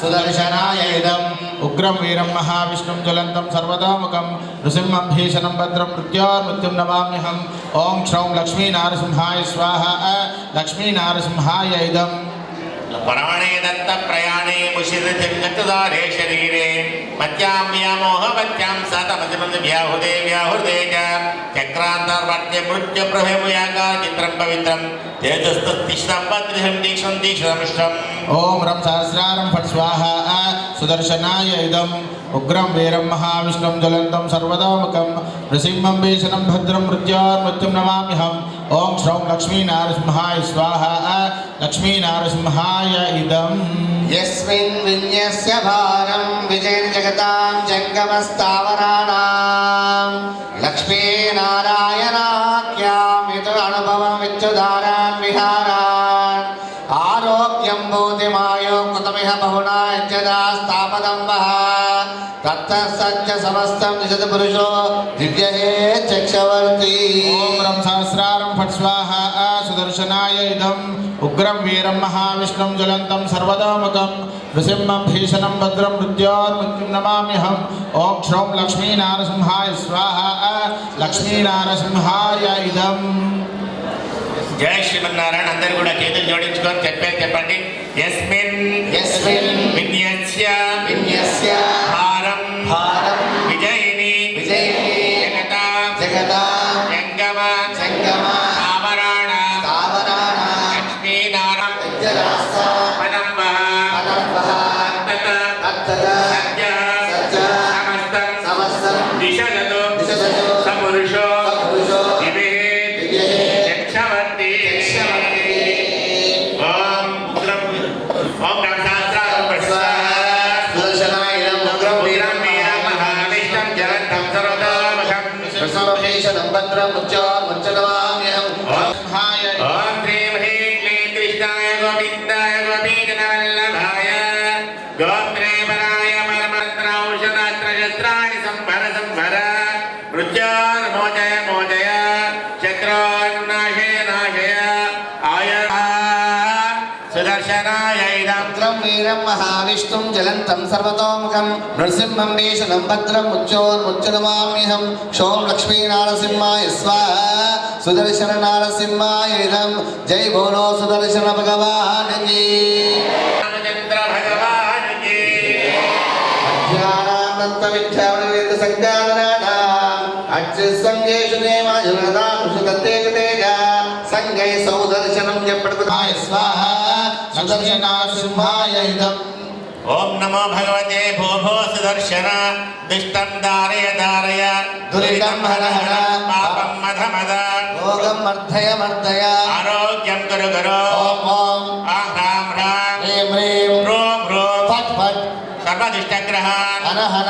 सुदर्शनाय इदम् उग्रं वीरं महाविष्णुं ज्वलन्तं सर्वतोमुखं नृसिंहं भीषणं भद्रं मृत्युं नमाम्यहम् ओम श्रौं लक्ष्मीनारसिंहाय स्वाहा लक्ष्मीनारसिंहाय इदम् प्राणे दत्त प्रयाणे मुशिरचरितदारे शरीरे मत्यां व्यामोहवत्यां सतमजमं व्याहुदे व्याहुदे च चक्रान्तर्वर्त्य मृत्य प्रभेमुयाकार चित्रं पवित्रं तेजस्तस्तिष्ठं पद्रिशं दीक्षं दीक्षमष्टम् ओम रं सहस्रारं फट् स्वाहा सुदर्शनाय इदम् उग्रं वीरं महाविष्णुं ज्वलन्तं सर्वतोमुखं नृसिंहं भीषणं भद्रं मृत्युं नमाम्यहम् ओम श्रौं लक्ष्मीनारसिंहाय स्वाहा लक्ष्मीनारसिंहाय इदम् यस्मिन् विन्यस्य भारं विजयन् जगतां जङ्गमस्थावराणां लक्ष्मीनारायणाख्यां विदुरनुभवं विद्युधारान् विहारान् आरोग्यं भूतिमायो कृतमिह बहुना यज्जदा स्थापदं वः तत्तः सज्ज समस्तं दिशति पुरुषो दिव्यहे चक्षवर्ती ओम रं सहस्रारं फट् स्वाहा సుదర్శనాయ ఇదం ఉగ్రం వీరం మహావిష్ణుం జ్వలంతం సర్వతోముఖం నృసింహం భీషణం భద్రం మృత్యోర్మృత్యుం నమామ్యహం ఓం శ్రౌం లక్ష్మీనారసింహాయ స్వాహ లక్ష్మీనారసింహాయ ఇదం. జయ శ్రీమన్నారాయణ. అందరూ కూడా చేతులు జోడించుకొని చెప్పండి. యస్మిన్ యస్మిన్ విన్యస్య విన్యస్య భారం భారం విజయిని విజయిని జగత జగత జంగమ సంగమ ఆవరాణ తావరాణ లక్ష్మీనారాయణ విద్యరాస్త పదంబః పదంబః అత్తత అత్తత సత్య సత్య సమస్తం సమస్తం దిశదతు దిశదతు సపురుషో సపురుషో వివేద్ వివేద్ యక్షవర్తి యక్షవర్తి. ఓం సుదర్శనాయ ఇదం ఉగ్రం వీరం మహావిష్ణం జలంతం సర్వతోముఖం కృష్ణభీషణం భద్రం ముచ్చనమామ్యహం. సింహాయ ఓం శ్రీం హ్రీం క్లీం కృష్ణాయ గోవిందాయ గోపీజనవల్లభాయ గోత్రేవరాయ పరమత్రౌషధాస్త్రశస్త్రాణి సంభర సంభర మృత్యోర్మోచయ మోచయ శత్రోన్నాశయ నాశయ ఆయ సుదర్శనాయ ఇదం ఉగ్రం వీరం మహావిష్ణుం జ్వలంతం సర్వతోముఖం నృసింహం భీషణం భద్రం ముచ్చనమామ్యహం. క్షోం లక్ష్మీనారసింహాయ స్వాహ సుదర్శన నారసింహాయ ఇదం. జై బోలో సుదర్శన భగవానికి. రామచంద్ర భగవానికి అధ్యానానంత విద్యావృత సంజ్ఞానానాం అచ్యుత్సంగేషు నేమాజునదాంశు తేజ తేజ సంగై సౌదర్శనం ఎప్పటికుతాయ స్వాహ లక్ష్మీనారసింహాయ ఇదం. ఓం నమో భగవతే భోభో సుదర్శన దుష్టం దారయ దారయ దురితం హర హర పాపం మధ మద రోగం మర్ధయ మర్ధయ. ఆరోగ్యం గురు గురు ఓం ఓం ఆం హ్రాం హ్రాం హ్రీం హ్రీం హ్రూం హ్రూం ఫట్ ఫట్ సర్వదుష్టగ్రహాన్ హన హన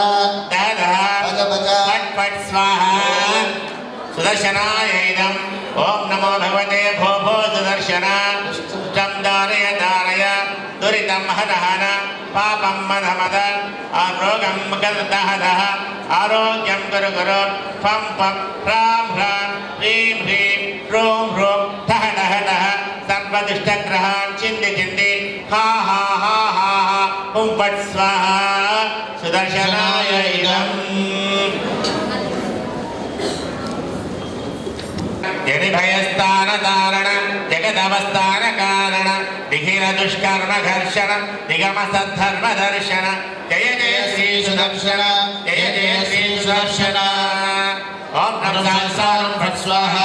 దహ దహ భజ భజ. ఫట్ ఫట్ స్వాహా సుదర్శనాయ ఇదం. ఓం నమో భగవతే భోభో సుదర్శన దుష్టం దారయ దారయ దురితం హర హర పాపం మద మద ఆరోగ్యం దహ దహ ఆరోగ్యం గురు గురు ఫం ఫం హ్రాం హ్రాం హ్రీం హ్రీం హ్రూం హ్రూం దహ దహ దహ సర్వదుష్టగ్రహాన్ చింది చింది హా హా హా హా హా హుం ఫట్ స్వాహా సుదర్శనాయ ఇదం. జనిభయస్థాన తారణ జగదవస్థాన కారణ నిఖిల దుష్కర్మ ఘర్షణ నిగమ సద్ధర్మ దర్శన జయ జయ శ్రీ సుదర్శన జయ జయ శ్రీ సుదర్శన. ఓం నమః ఫట్ స్వాహ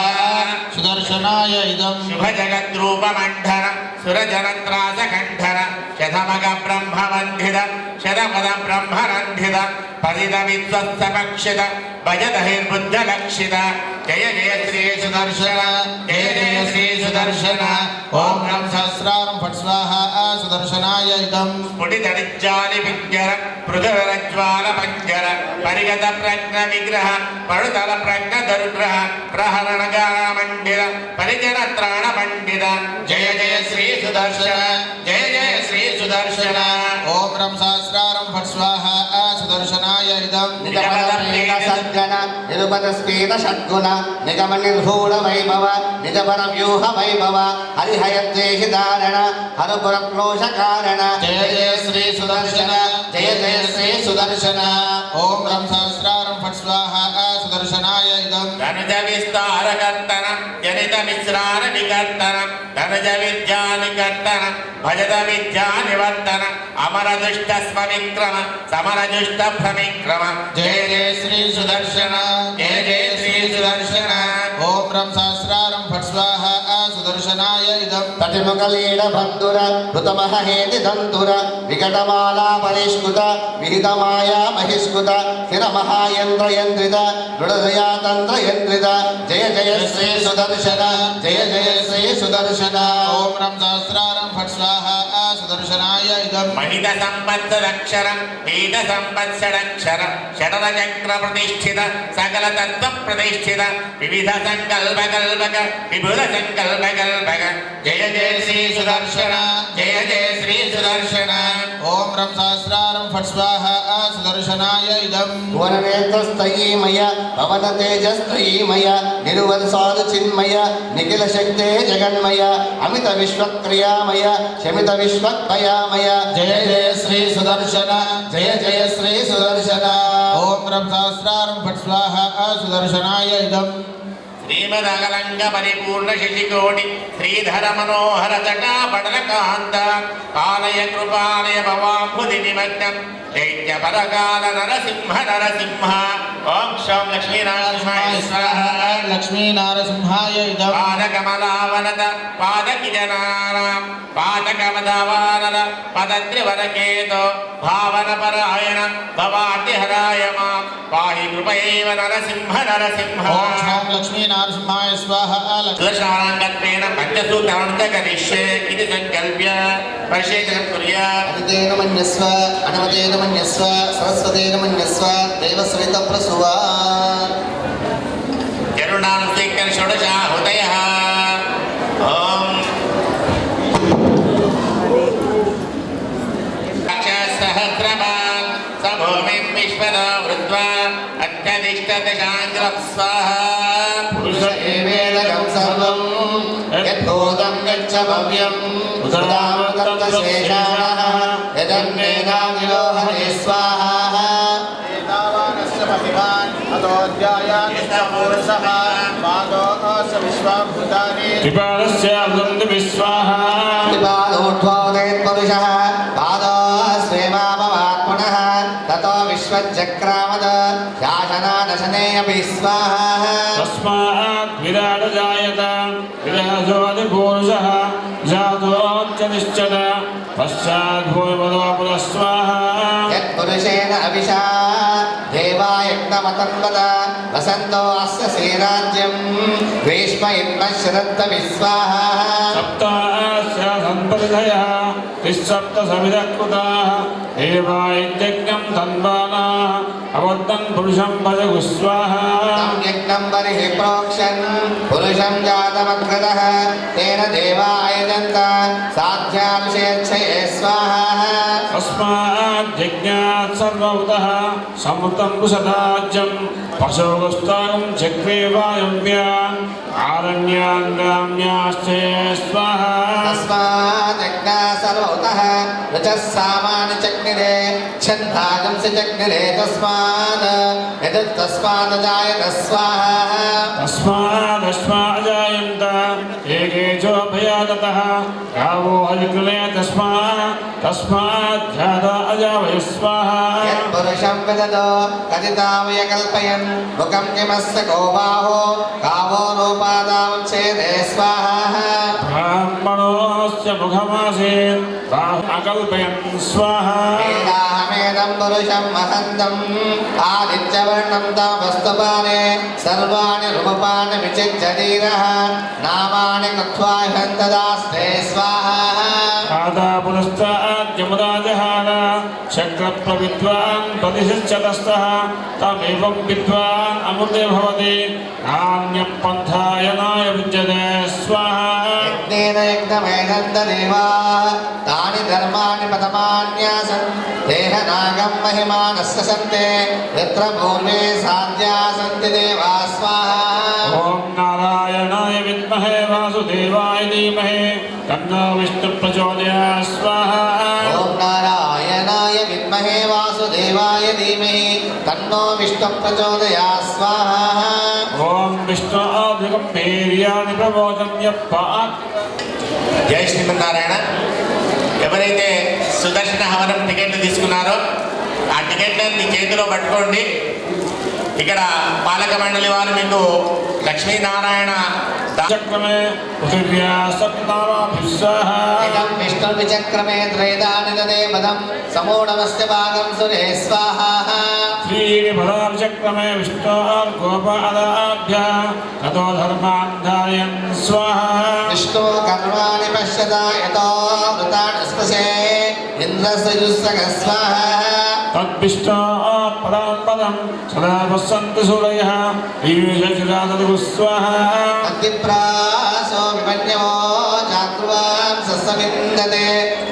సుదర్శనాయ ఇదం. శుభ జగద్రూపమంఠర సురజనత్రాస కంఠర శతమగ బ్రహ్మవంధిత శతపద బ్రహ్మరంధిత పరిద విద్వత్సపక్షిత భజదహిర్బుద్ధ లక్షిత జయ జయ శ్రీ సుదర్శన జయ జయ శ్రీ సుదర్శన. ఓం బ్రహ్మ సహస్రారం ఫట్ స్వాహ సుదర్శనాయ ఇదం. స్ఫుటితడిజ్జాలి విద్యర పృథురజ్వాల పంజర పరిగత ప్రజ్ఞ విగ్రహ పడుతల ప్రజ్ఞ దరుగ్రహ ప్రహరణ మండిర పరిజన త్రాణ పండిత జయ జయ శ్రీ సుదర్శన జయ జయ శ్రీ సుదర్శన. ఓం బ్రహ్మ సహస్రారం ఫట్ స్వాహ సుదర్శనాయ ఇదం. నిజపద సద్గణ నిరుపద స్పీత షడ్గుణ నిగమ నిర్భూణ వైభవ నిజపర వ్యూహ వైభవ హరిహయద్వేషి దారణ హరపుర క్లోష కారణ జయ జయ శ్రీ సుదర్శన జయ జయ శ్రీ సుదర్శన. ఓం బ్రహ్మ సహస్రారం ఫట్ స్వాహ సుదర్శనాయ ఇదం. ధనుజ విస్తార కర్తన జనిత మిశ్రార నికర్తన ధనుజ విద్యా నికర్తన భజత విద్యా నివర్తన అమర దుష్ట స్మవిక్రమ సమర దుష్ట భ్రమిక్రమ జయ జయ శ్రీ సుదర్శన జయ జయ శ్రీ సుదర్శన. ఓం బ్రహ్మ సహస్రారం ఫట్ స్వాహ సుదర్శనాయ ఇదం. ప్రతిముఖలీడ బంధుర హృతమహేతి దంతుర వికటమాలా పరిష్కృత విహితమాయా మహిష్కృత స్థిర మహాయంత్ర యంత్రిత దృఢదయా తంత్ర యంత్రిత జయ జయ శ్రీ సుదర్శన జయ జయ శ్రీ సుదర్శన. ఓం బ్రహ్మ సహస్రారం ఫట్ స్వాహ సుదర్శనాయ ఇదం. మహిత సంపత్సరక్షర పీఠ సంపత్సరక్షర షడర చక్ర ప్రతిష్ఠిత సకల తత్వ ప్రతిష్ఠిత వివిధ సంకల్ప కల్పక విభుల సంకల్ప కల్పక జయ జయ శ్రీ సుదర్శన జయ జయ శ్రీ సుదర్శన. ఓం బ్రహ్మ సహస్రారం ఫట్ फट् स्वाहा सुदर्शनाय इदम् भुवननेत्रस्तयीमय पवनतेजस्तयीमय निरुवत्सादुचिन्मय निखिलशक्ते जगन्मय अमितविश्वक्रियामय शमितविश्वक्भयामय जय जय श्री सुदर्शन जय जय श्री सुदर्शन ओम रं सहस्रारं फट् स्वाहा सुदर्शनाय इदम् श्रीमदगलंग परिपूर्ण शशिकोटि श्रीधर मनोहर जटा पटलकांत कालय कृपालय भवाम्बुधि निमग्नं दैत्य परकाल नरसिंह नरसिंह ओम शं लक्ष्मी नरसिंहाय स्वाहा लक्ष्मी नारसिंहाय इदम् पादकमलावनत पादकिजनानां पादकमदावानर पदत्रिवरकेतो भावनपरायण भवातिहराय मां पाहि कृपैव नरसिंह नरसिंह ओम शं लक्ष्मी नारसिंहाय स्वाहा सुदर्शनाङ्गत्वेन पञ्चसूत्रान्त करिष्ये इति सङ्कल्प्य परिशेषणं कुर्यात् अदितेन मन्यस्व अनवतेन मन्यस्व सरस्वतेन मन्यस्व देवसवितप्रसुवा गरुडां स्वीकर् षोडशाहुतयः ॐ सहस्रवान् स भूमिं विश्वतो वृत्वा अत्यधिष्ठदशाङ्ग्रः स्वाहा पुरुष एवेदकं सर्वं यद्भूतं यच्च भव्यं सुधामृतशेषाः यदन्नेनादिलो हरे स्वाहा एतावानस्य महिमान् अतोऽध्यायानिश्च पुरुषः पादोऽस्य विश्वाभूतानि त्रिपादस्य अवदन्ति विश्वाहा त्रिपादोऽध्वोदयत्पुरुषः पादोऽस्वेमाभवात् पुनः ततो विश्वचक्रामद शासनादशनेऽपि स्वाहा तस्मात् विराट जायत विराजोऽधिपूरुषः जातोऽत्यनिश्चत पश्चात् भूयपदो पुनः स्वाहा यत्पुरुषेण अभिषा देवायज्ञमतन्वत वसन्तो अस्य श्रीराज्यं ग्रीष्मयुग्मश्रद्ध विस्वाहा सप्तास्य सम्परिधयः तिस्सप्त समिधः कृताः एवायज्ञं तन्वानाः अवर्तन् पुरुषं भजगु स्वाहा तं यज्ञं बर्हि प्रोक्षन् पुरुषं जातमग्रतः तेन देवा आयजन्त साध्याभिषेच्छये स्वाहा तस्मात् यज्ञात् सर्वभूतः समृतं कुशदाज्यं पशुगुस्तागं चक्रे वायव्यान् आरण्यान् ग्राम्याश्चे स्वाहा तस्मात् यज्ञः सर्वभूतः ऋचः सामानि चक्निरे छन्दागंसि चक्निरे तस्मात् यदुत्तस्मात् जायत स्वाहा तस्मादस्माजायन्त एकेचोभयादतः गावो अजकृणे तस्मात् जाता अजावय स्वाहा यत्पुरुषं विददो कथितावय कल्पयन् मुखं किमस्य को बाहो गावो रूपादामुच्छेदे स्वाहा ब्राह्मणोऽस्य मुखमासीत् अकल्पयन् स्वाहा वेदाहमेदं पुरुषं महन्तम् आदित्यवर्णं तमस्तुपाने सर्वाणि रूपाणि विचित्य धीरः नामानि कृत्वा हन्तदास्ते स्वाहा आदा पुनश्चाद्यमुदाजहान शक्रप्रविद्वान् प्रतिशिष्यतस्तः तमेवं विद्वान् अमृते भवति नान्यं पन्थाय नाय विद्यते स्वाहा यज्ञेन यज्ञमेनन्ददेवा तानि धर्माणि पदमान्यासन् देहनागं महिमानस्य सन्ते यत्र पूर्वे साध्या सन्ति देवा स्वाहा ॐ नारायणाय विद्महे वासुदेवाय धीमहि तन्नो विष्णुः प्रचोदयात् स्वाहा ॐ नारायणाय विद्महे वासुदेवाय धीमहि तन्नो विष्णुः प्रचोदयात् स्वाहा ॐ विष्णुगम्भीर्याणि प्रबोधं यप्पात् జై శ్రీమన్నారాయణ. ఎవరైతే సుదర్శన హవనం టికెట్లు తీసుకున్నారో ఆ టికెట్లను మీ చేతిలో పట్టుకోండి. ఇక్కడ పాలక మండలి వారు మీకు లక్ష్మీనారాయణ चक्रमे पृथिव्या सप्तावाभिस्वाहा इदं विष्णुर्विचक्रमे त्रैदानि ददे पदं समूढमस्य भागं सुरे स्वाहा श्रीपदाभिचक्रमे विष्णोर्गोपादाभ्यः ततो धर्मान् धारयन् स्वाहा विष्णु कर्माणि पश्यता यतो वृतानि स्पृशे इन्द्रस्य जुस्सग स्वाहा तद्विष्णोः पदं सदा पश्यन्ति सूरयः ईशचिरादतु स्वाहा अग्निप्रासो विमन्यवो चाक्रुवां सस्स विन्दते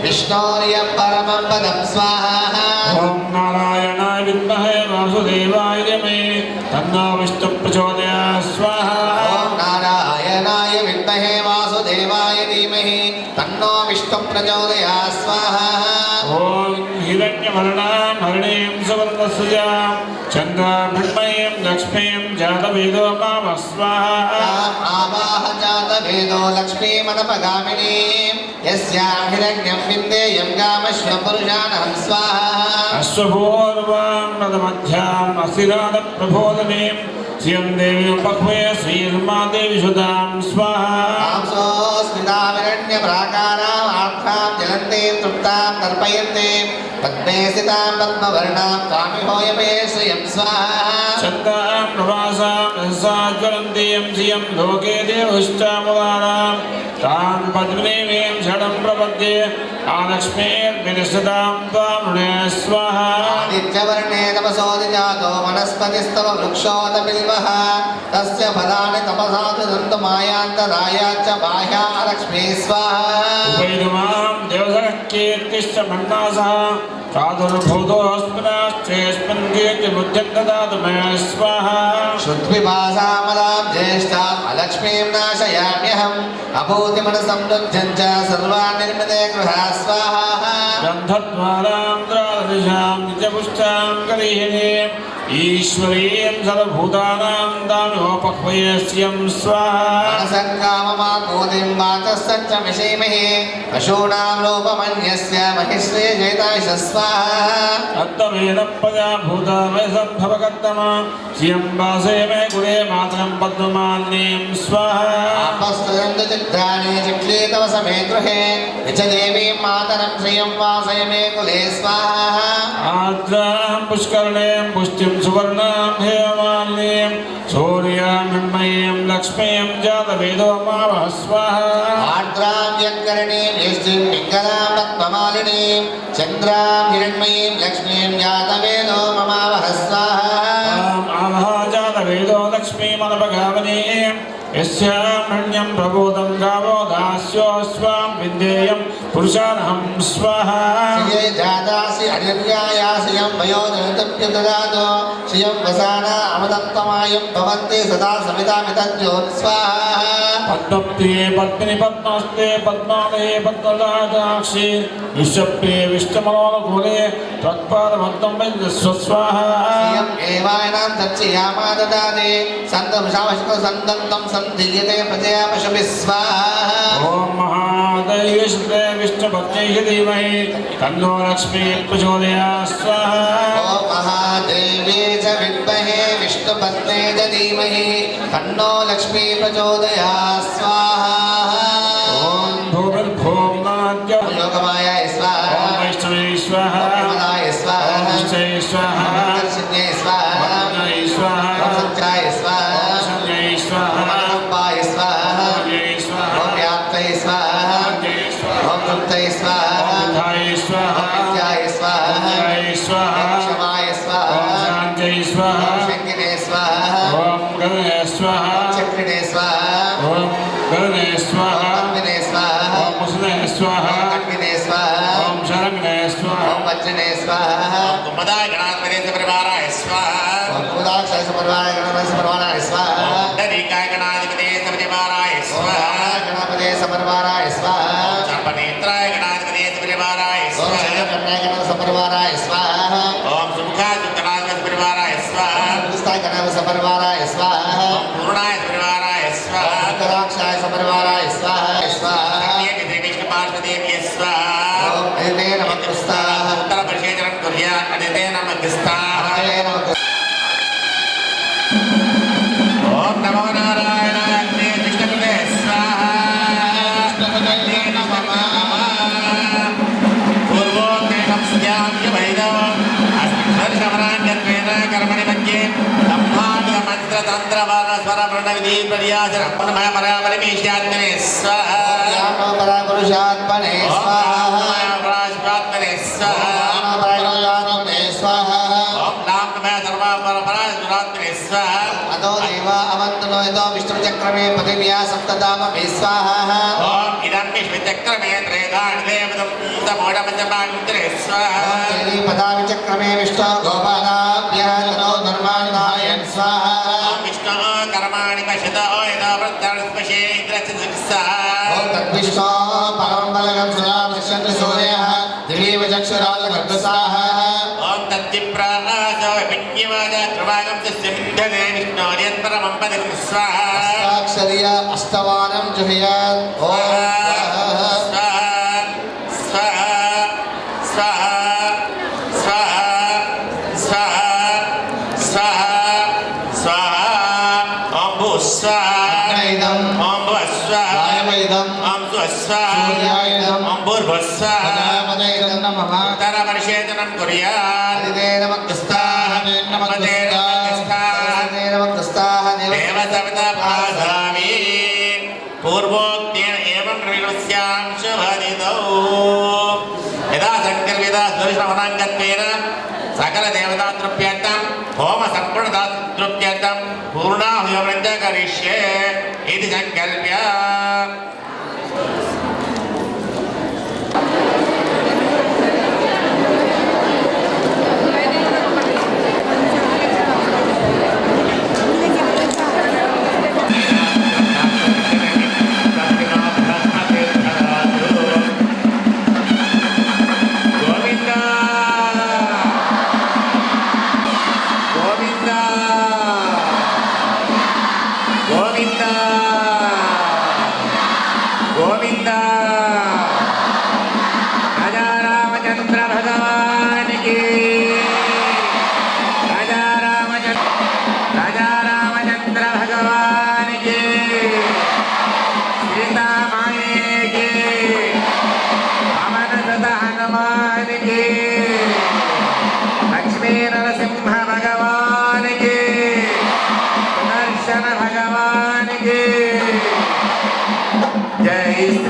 विष्णोर्य परमं पदं स्वाहा ॐ नारायणाय विद्महे वासुदेवाय धीमहि तन्नो विष्णुः प्रचोदयात् स्वाहा ॐ नारायणाय विद्महे वासुदेवाय धीमहि तन्नो विष्णुः प्रचोदयात् स्वाहा ॐ हिरण्यवर्णां हरिणीं सुवर्णसुजां चन्द्रामृण्मयीं लक्ष्मीं जातवेदो माम स्वाहा आवाह जातवेदो लक्ष्मीमनपगामिनीं यस्यां हिरण्यं विन्देयं गामश्वपुरुषाणं स्वाहा अश्वपूर्वां नदमध्याम् अस्थिरादप्रबोधनीं श्रियं देवीं पक्वे श्रीर्मादेवी सुधां स्वाहा स्मितामिरण्यप्राकाराम् आर्द्रां जलन्तीं तृप्तां तर्पयन्तीं पद्मे स्थितां पद्मवर्णां स्वामिहोयमे श्रियं स्वाहा चन्दां प्रवासां रसाज्वलन्तीं श्रियं लोके देवश्चामुदारां तां पद्मिनीं षडं प्रपद्ये आलक्ष्मीर्विनिसदां त्वामुणे स्वाहा आदित्यवर्णे तपसोदिजातो वनस्पतिस्तव वृक्षोदबिल्वः तस्य फलानि तपसातु दन्तमायान्तरायाच्च बाह्या लक्ष्मी स्वाहा उपैदुमां देवसरकीर्तिश्च मन्नासः प्रादुर्भूतोऽस्मिनाश्चेऽस्मिन् कीर्तिबुद्धिं ददातु मे स्वाहा श्रुत्विभासामलां ज्येष्ठाम् अलक्ष्मीं नाशयाम्यहम् अभूतिमनसंरुध्यं च सर्वान् निर्मिते गृहा स्वाहा गन्धद्वारां द्वादशां नित्यपुष्टां करीहिणीम् ईश्वरीं सर्वभूतानां दानोपह्वयस्यं स्वाहा मनसङ्काममाकोतिं वाचस्तच्च विषीमहि पशूनां लोपमन्यस्य महिश्री जयताश स्वाहा अत्तमेन प्रजा भूता मे सम्भवकर्तमा श्रियं वासे मे कुले मातरं पद्ममालिनीं स्वाहा आपस्तुरन्तु चित्राणि चिक्ली तव समे गृहे निच देवीं मातरं श्रियं वासय मे कुले स्वाहा आद्रां पुष्करणीं पुष्टिं सुवर्णां हेमालिनीं सूर्यां मृण्मयीं लक्ष्मीं जातवेदो मावः स्वाहा आर्द्रां यत्करणीं यष्टिं पिङ्गलां पद्ममालिनीं चन्द्रां हिरण्मयीं लक्ष्मीं जातवेदो ममावह स्वाहा आवह जातवेदो लक्ष्मीमनपगामिनीं यस्यामृण्यं प्रबोधं गावो दास्योऽस्वां विन्देयं पुरुषानहं स्वाहा श्रिये जातासि अनिर्यायासि यं वयोजनतभ्यो ददातु श्रियं वसाना अमदत्तमायं भवन्ति सदा समितामितज्योत्स्वाहा पद्मप्रिये पद्मिनि पद्मस्ते पद्मालये पद्मलादाक्षि विश्वप्रिये विष्णुमनोनुकूले त्वत्पादमत्तं वैद्यस्व स्वाहा श्रियं एवायनां तच्चयामा ददाति सन्तं शावशको सन्दन्तं सन्धियते प्रजया पशुभिः स्वाहा ॐ महादेवी श्रुते विष्णुभक्त्यै धीमहि तन्नो लक्ष्मीः प्रचोदयात् स्वाहा ॐ महादेवी च विद्महे विष्णुपत्ने च धीमहि तन्नो लक्ष्मी प्रचोदयात् स्वाहा ॐ भूर्भुवः नाद्य योगमायाय स्वाहा ॐ वैष्णवे स्वाहा विमलाय स्वाहा ॐ निश्चये स्वाहा दर्शन्ये स्वाहा वन्दनाय स्वाहा सत्याय स्वाहा संजय स्वाहा मनोपाय स्वाहा जय स्वाहा ॐ व्याप्तये स्वाहा जय स्वाहा ॐ तृप्तये स्वाहा विधाय स्वाहा विद्याय स्वाहा जय स्वाहा क्षमाय ॐ स्वाहा शान्त्यै स्वाहा शङ्किने स्वाहा ॐ गणने स्वाहा चक्रिणे स्वाहा ॐ गणने स्वाहा पद्मिने स्वाहा ॐ मुसले स्वाहा अग्निने स्वाहा ॐ शरण्ये स्वाहा ॐ वज्रने स्वाहा कुम्भदाय गणाधिपते परिवाराय स्वाहा ॐ कुदाक्षाय समर्वाय गणपते समर्वाणाय स्वाहा दरिकाय गणाधिपते परिवाराय स्वाहा गणपते समर्वाणाय स्वाहा सर्पनेत्राय गणाधिपते परिवाराय ॐ स्वाहा शैलकर्णाय गणपते समर्वाणाय स्वाहा ओम सुमुखाय गणाधिपते परिवाराय स्वाहा पुरुषाय गणपते समर्वाणाय स्वाहा ओम पूर्णाय परिवाराय स्वाहा कुदाक्षाय समर्वाणाय स्वाहा स्वाहा विष्णु पार्वदेव्य स्वाहा ॐ हरिते नमः कृष्णाः उत्तर परिषेचनं कुर्यात् अदिते नमः कृष्णाः हरिते नमः ओम नमो नारायणाय विष्णुपते स्वाहा विष्णुपते नमः पूर्वोक्तं स्याम्य वैदवम् अस्मृतशमनान्यत्वेन कर्मणि मध्ये ब्रह्माण्ड मंत्र तंत्र वर्ण स्वर वर्ण विधि पर्यासन नमः परापरिमेष्यात्मने स्वाहा नमो परापुरुषात्मने स्वाहा पराशुरात्मने स्वाहा नमो परायुरात्मने स्वाहा ओम नाम नमः सर्वापराशुरात्मने स्वाहा अतो देवा अवन्तनो यतो विष्णुचक्रमे पृथिव्या सप्तधाम स्वाहा ओम इदं विश्वचक्रमे त्रय पदाविचक्रमे विष्णु गोपालाभ्यः ततो धर्माणि धारयन् स्वाहा कर्माणि पश्यतो यदा वृत्तास्पशे ॐ तद्विष्णो परमं बलगं सदा पश्यन्ति सूर्यः दिवीव चक्षुरालगर्भसाः ॐ तद्विप्रासो विज्ञवाद कृवागं सिंहदे विष्णोर्यत्परमं पदं स्वाहा अष्टाक्षरीय अष्टवारं जुह्यात् ॐ वर्षेतनं कुर्यात् देवसविताभासामि पूर्वोक्तेन एवं प्रविवस्यां शुभदिनौ यदा संकल्पिता सुरक्षमनाङ्गत्वेन सकलदेवतातृप्यर्थं होमसम्पूर्णतातृप्यर्थं पूर्णाहुतिं च करिष्ये इति संकल्प्य Jai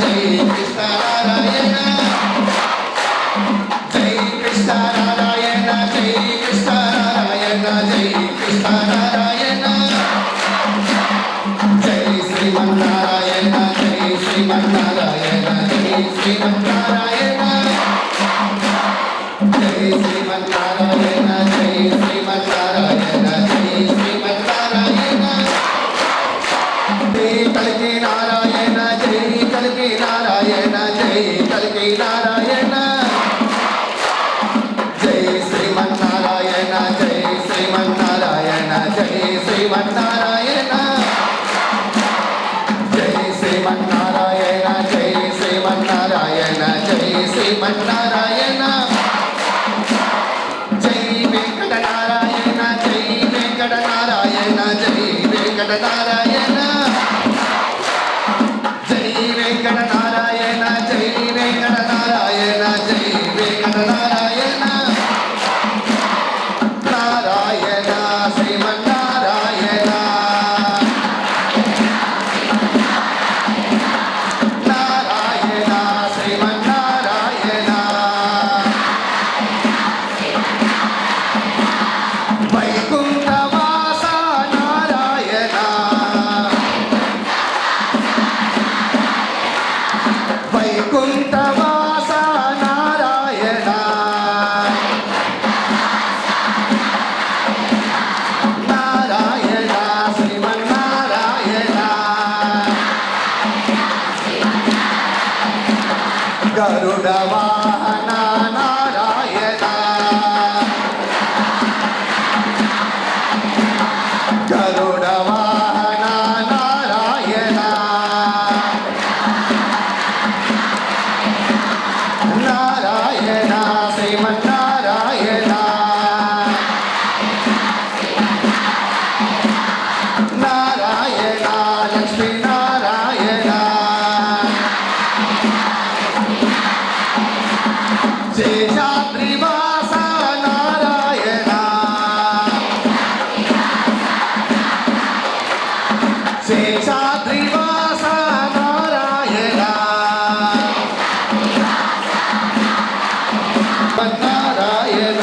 జై కృష్ణ నారాయణ జై కృష్ణ నారాయణ జై కృష్ణ నారాయణ జై కృష్ణ నారాయణ జై శ్రీమన్నారాయణ జై శ్రీమన్నారాయణ జై శ్రీమన్నారాయణ జై శ్రీమన్నారాయణ జై శ్రీమన్నారాయణ జై శ్రీమన్నారాయణ జై కల్కి నారాయణ జై కల్కి నారాయణ జై కల్కి నారాయణ జై శ్రీమన్నారాయణ జై శ్రీమన్నారాయణ జై శ్రీమన్నారాయణ జై శ్రీమన్నారాయణ జై శ్రీమన్నారాయణ జై శ్రీమన్నారాయణ జై వెంకటనారాయణ జై వెంకటనారాయణ జై వెంకటనారాయణ జై వెంకటనారాయణ జై వెంకటనారాయణ జై వెంకటనారాయణ నారాయణ శ్రీమన్నారాయణ నారాయణ శ్రీమన్నారాయణ వైకుంఠవాస నారాయణ వైకుంఠవాస నారాయణ నారాయణ శ్రీమన్నారాయణ గరుడ వాహన నారాయణ గరుడ వాహన నారాయణ నారాయణ శ్రీమన్నారాయణ నారాయణ లక్ష్మీనారాయణ శేషాద్రివాస నారాయణ శేషాద్రివాస నారాయణ నారాయణ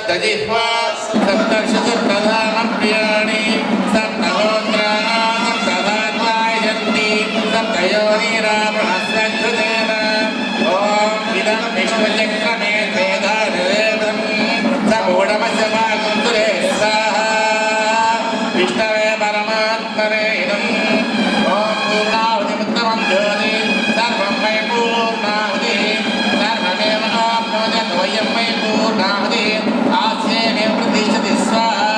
सप्तजिह्वा सप्तर्षसप्तधामप्रियाणि सप्तहोत्रा सप्तधात्वायन्ति सप्तयोनिरावणस्रक्षुतेन ॐ इदं विश्वचक्रमे वेदानिवेदं सगुणमस्यमाकुन्दुरे स्वाहा विष्णवे परमात्मने इदम् ॐ पूर्णाहुतिमुत्तमं ज्योति सर्वं मयि पूर्णाहुतिः सर्वमेव आप्नोति द्वयं मयि पूर्णाहुतिः आस्येने प्रतिष्ठति स्वाहा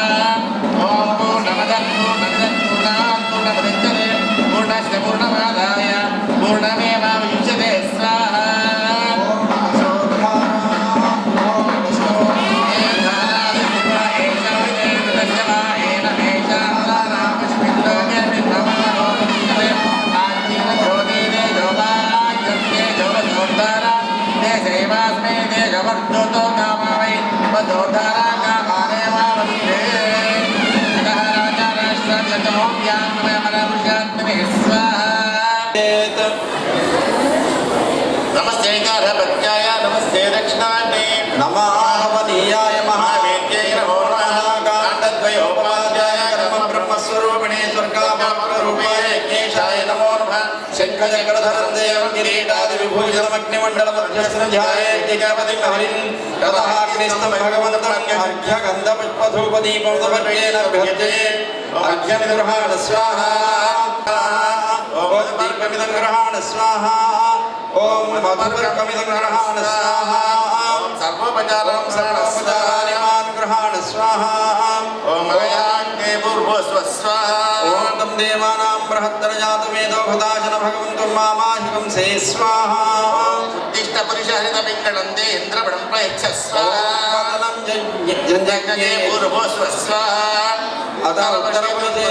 ॐ पूर्णमदं पूर्णमिदं पूर्णात् पूर्णमुदच्यते पूर्णस्य पूर्णमादाय पूर्णमेवावशिष्यते स्वाहा नमस्ते कारभत्याय नमस्ते दक्षिणान्ते नमःवनीयाय महावेद्यै नमो नमः काण्डद्वयोपाध्याय नमः ब्रह्मस्वरूपिणे स्वर्गाभावरूपे यज्ञेशाय नमो नमः शङ्खचक्रधरं देवं किरीटादिविभूषणमग्निमण्डलमध्यस्रध्यायेज्ञपतिं हरिं ततः अग्निस्थं भगवन्तं अर्घ्यगन्धपुष्पधूपदीपं समर्पयेन भ्यर्जये अर्घ्यमिदं गृहाण स्वाहा ॐ दीपमिदं गृहाण स्वाहा ॐ मधुपर्कमिदं गृहाण स्वाहा सर्वोपचारं सर्वोपचारान् गृहाण स्वाहा ॐ मयाग्ने पूर्वस्व स्वाहा ॐ तं देवानां बृहत्तरजातवेदो भदाशन भगवन्तं मामाहिकं से स्वाहा उत्तिष्ठपुरुषहरितपिङ्गळन्ते इन्द्रपणं प्रयच्छ स्वाहा जञ्जज्ञे पूर्वस्व स्वाहा अतः उत्तरपुरुषे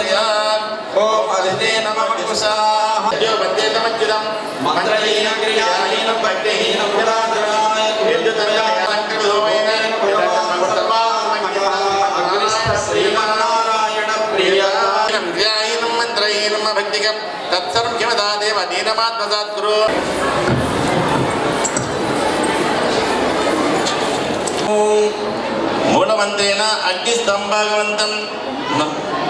ॐ अधिते नमः कुशाः यो वन्दे तमच्युतं मन्त्रहीनं क्रियाहीनं भक्तिहीनं विराजनाय श्रीमन्नारायण प्रिया ध्यायिनं मन्त्रहीनं भक्तिकं तत्सर्वं किमदा देव दीनमात्मसात्कुरु मूलमन्त्रेण अग्निस्तम्भगवन्तं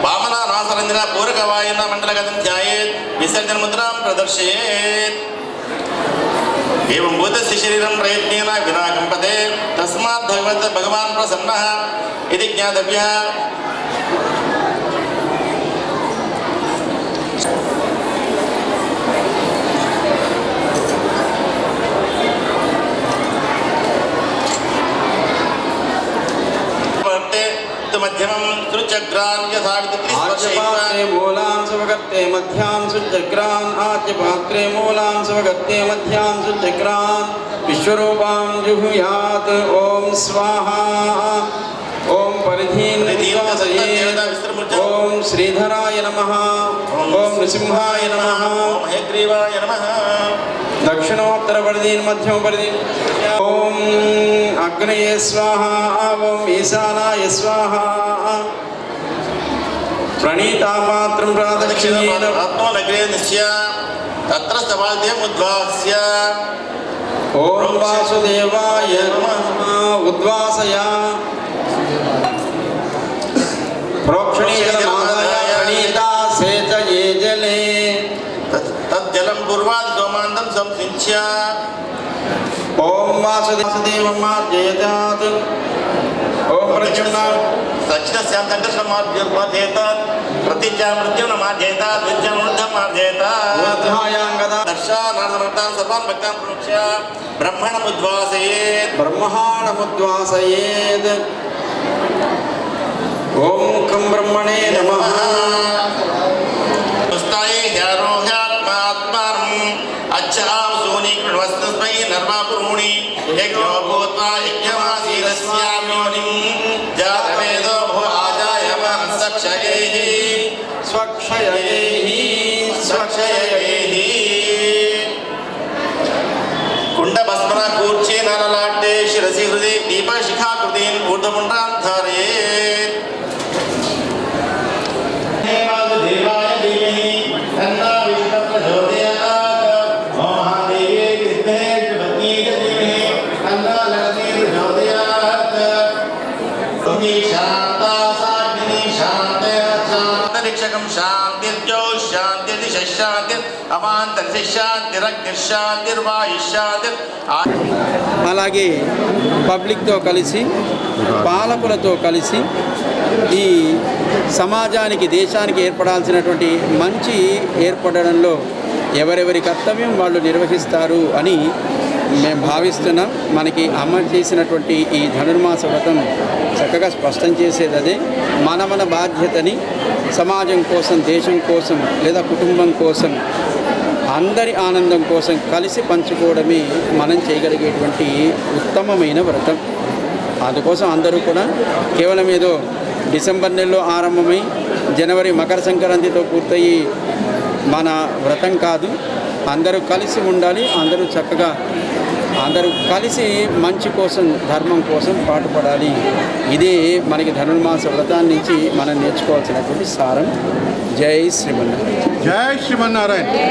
वामनानासरेन्द्र पूरकवायुना मण्डलगतं ध्यायेत् विसर्जनमुद्रां प्रदर्शयेत् एवं भूतस्य शरीरं प्रयत्नेन विना कम्पते तस्मात् भगवान् प्रसन्नः इति ज्ञातव्यः मध्यमं सुचक्रान् यथा आज्यपात्रे मूलां स्वगत्ते मध्यां सुचक्रान् आज्यपात्रे मूलां स्वगत्ते मध्यां सुचक्रान् विश्वरूपां जुहुयात् ॐ स्वाहा ॐ परिधीन् उद्वासयेत् ॐ श्रीधराय नमः ॐ नृसिंहाय नमः महेग्रीवाय नमः दक्षिणोत्तरपरिधीन् मध्यमपरिधीन् ॐ अग्नये स्वाहा ॐ ईशानाय स्वाहा प्रणीतापात्रं प्रादक्षिणेन आत्मनगरे निश्चय तत्र सवाद्यम् उद्वास्य ॐ वासुदेवाय नमः उद्वासय प्रोक्षणीयनादाय प्रणीता सेचये जले तज्जलं पूर्वात् सोमान्तं संसिञ्च्य ॐ वासुदेवं मार्जयतात् ॐ प्रचण्डा दक्षिणस्यां सङ्कर्षमार्जयेतात् प्रतिज्ञा मृत्युं न मार्जयेतात् विद्यामृद्धं मार्जयेतात् अध्यायाङ्गदा दर्शानार्थमर्थान् सर्वान् भक्तान् प्रोक्ष्य ब्रह्मणमुद्वासयेत् ब्रह्मणानमुद्वासयेत् ॐ खं ब्रह्मणे नमः पुस्ताये ह्यारोह्यात्मात्मानम् अच्छां सूनि कृण्वस्तस्मै नर्मापुरूणि यज्ञो भूत्वा यज्ञमासीदस्याम्योनिं जातवेदो भो आजायमानः सक्षयैः स्वक्षयैः स्वक्षयैः कुण्डभस्मन कूर्चे नरलाट्टे शिरसि हृदे दीपशिखाकृतीन् ऊर्ध्वपुण्ड्रान् धारयेत् देवाय धीमहि तन्नो विष्णुः प्रचोदयात् ॐ महादेव्यै कृष्णे पत्नी च धीमहि तन्नो लक्ष्मी प्रचोदयात् శాంతిరగ్నిశాంతిర్వాయుశాంతిర్ అలాగే పబ్లిక్తో కలిసి పాలకులతో కలిసి ఈ సమాజానికి దేశానికి ఏర్పడాల్సినటువంటి మంచి ఏర్పడడంలో ఎవరెవరి కర్తవ్యం వాళ్ళు నిర్వహిస్తారు అని మేము భావిస్తున్నాం. మనకి అమ్మ చేసినటువంటి ఈ ధనుర్మాస వ్రతం చక్కగా స్పష్టం చేసేది అదే. మన బాధ్యతని సమాజం కోసం, దేశం కోసం లేదా కుటుంబం కోసం, అందరి ఆనందం కోసం కలిసి పంచుకోవడమే మనం చేయగలిగేటువంటి ఉత్తమమైన వ్రతం. అందుకోసం అందరూ కూడా కేవలం ఏదో డిసెంబర్ నెలలో ఆరంభమై జనవరి మకర సంక్రాంతితో పూర్తయి మన వ్రతం కాదు. అందరూ కలిసి ఉండాలి. అందరూ కలిసి మంచి కోసం, ధర్మం కోసం పాటుపడాలి. ఇదే మనకి ధనుర్మాస వ్రతాన్ని నుంచి మనం నేర్చుకోవాల్సినటువంటి సారం. జై శ్రీమన్నారాయణ. జై శ్రీమన్నారాయణ.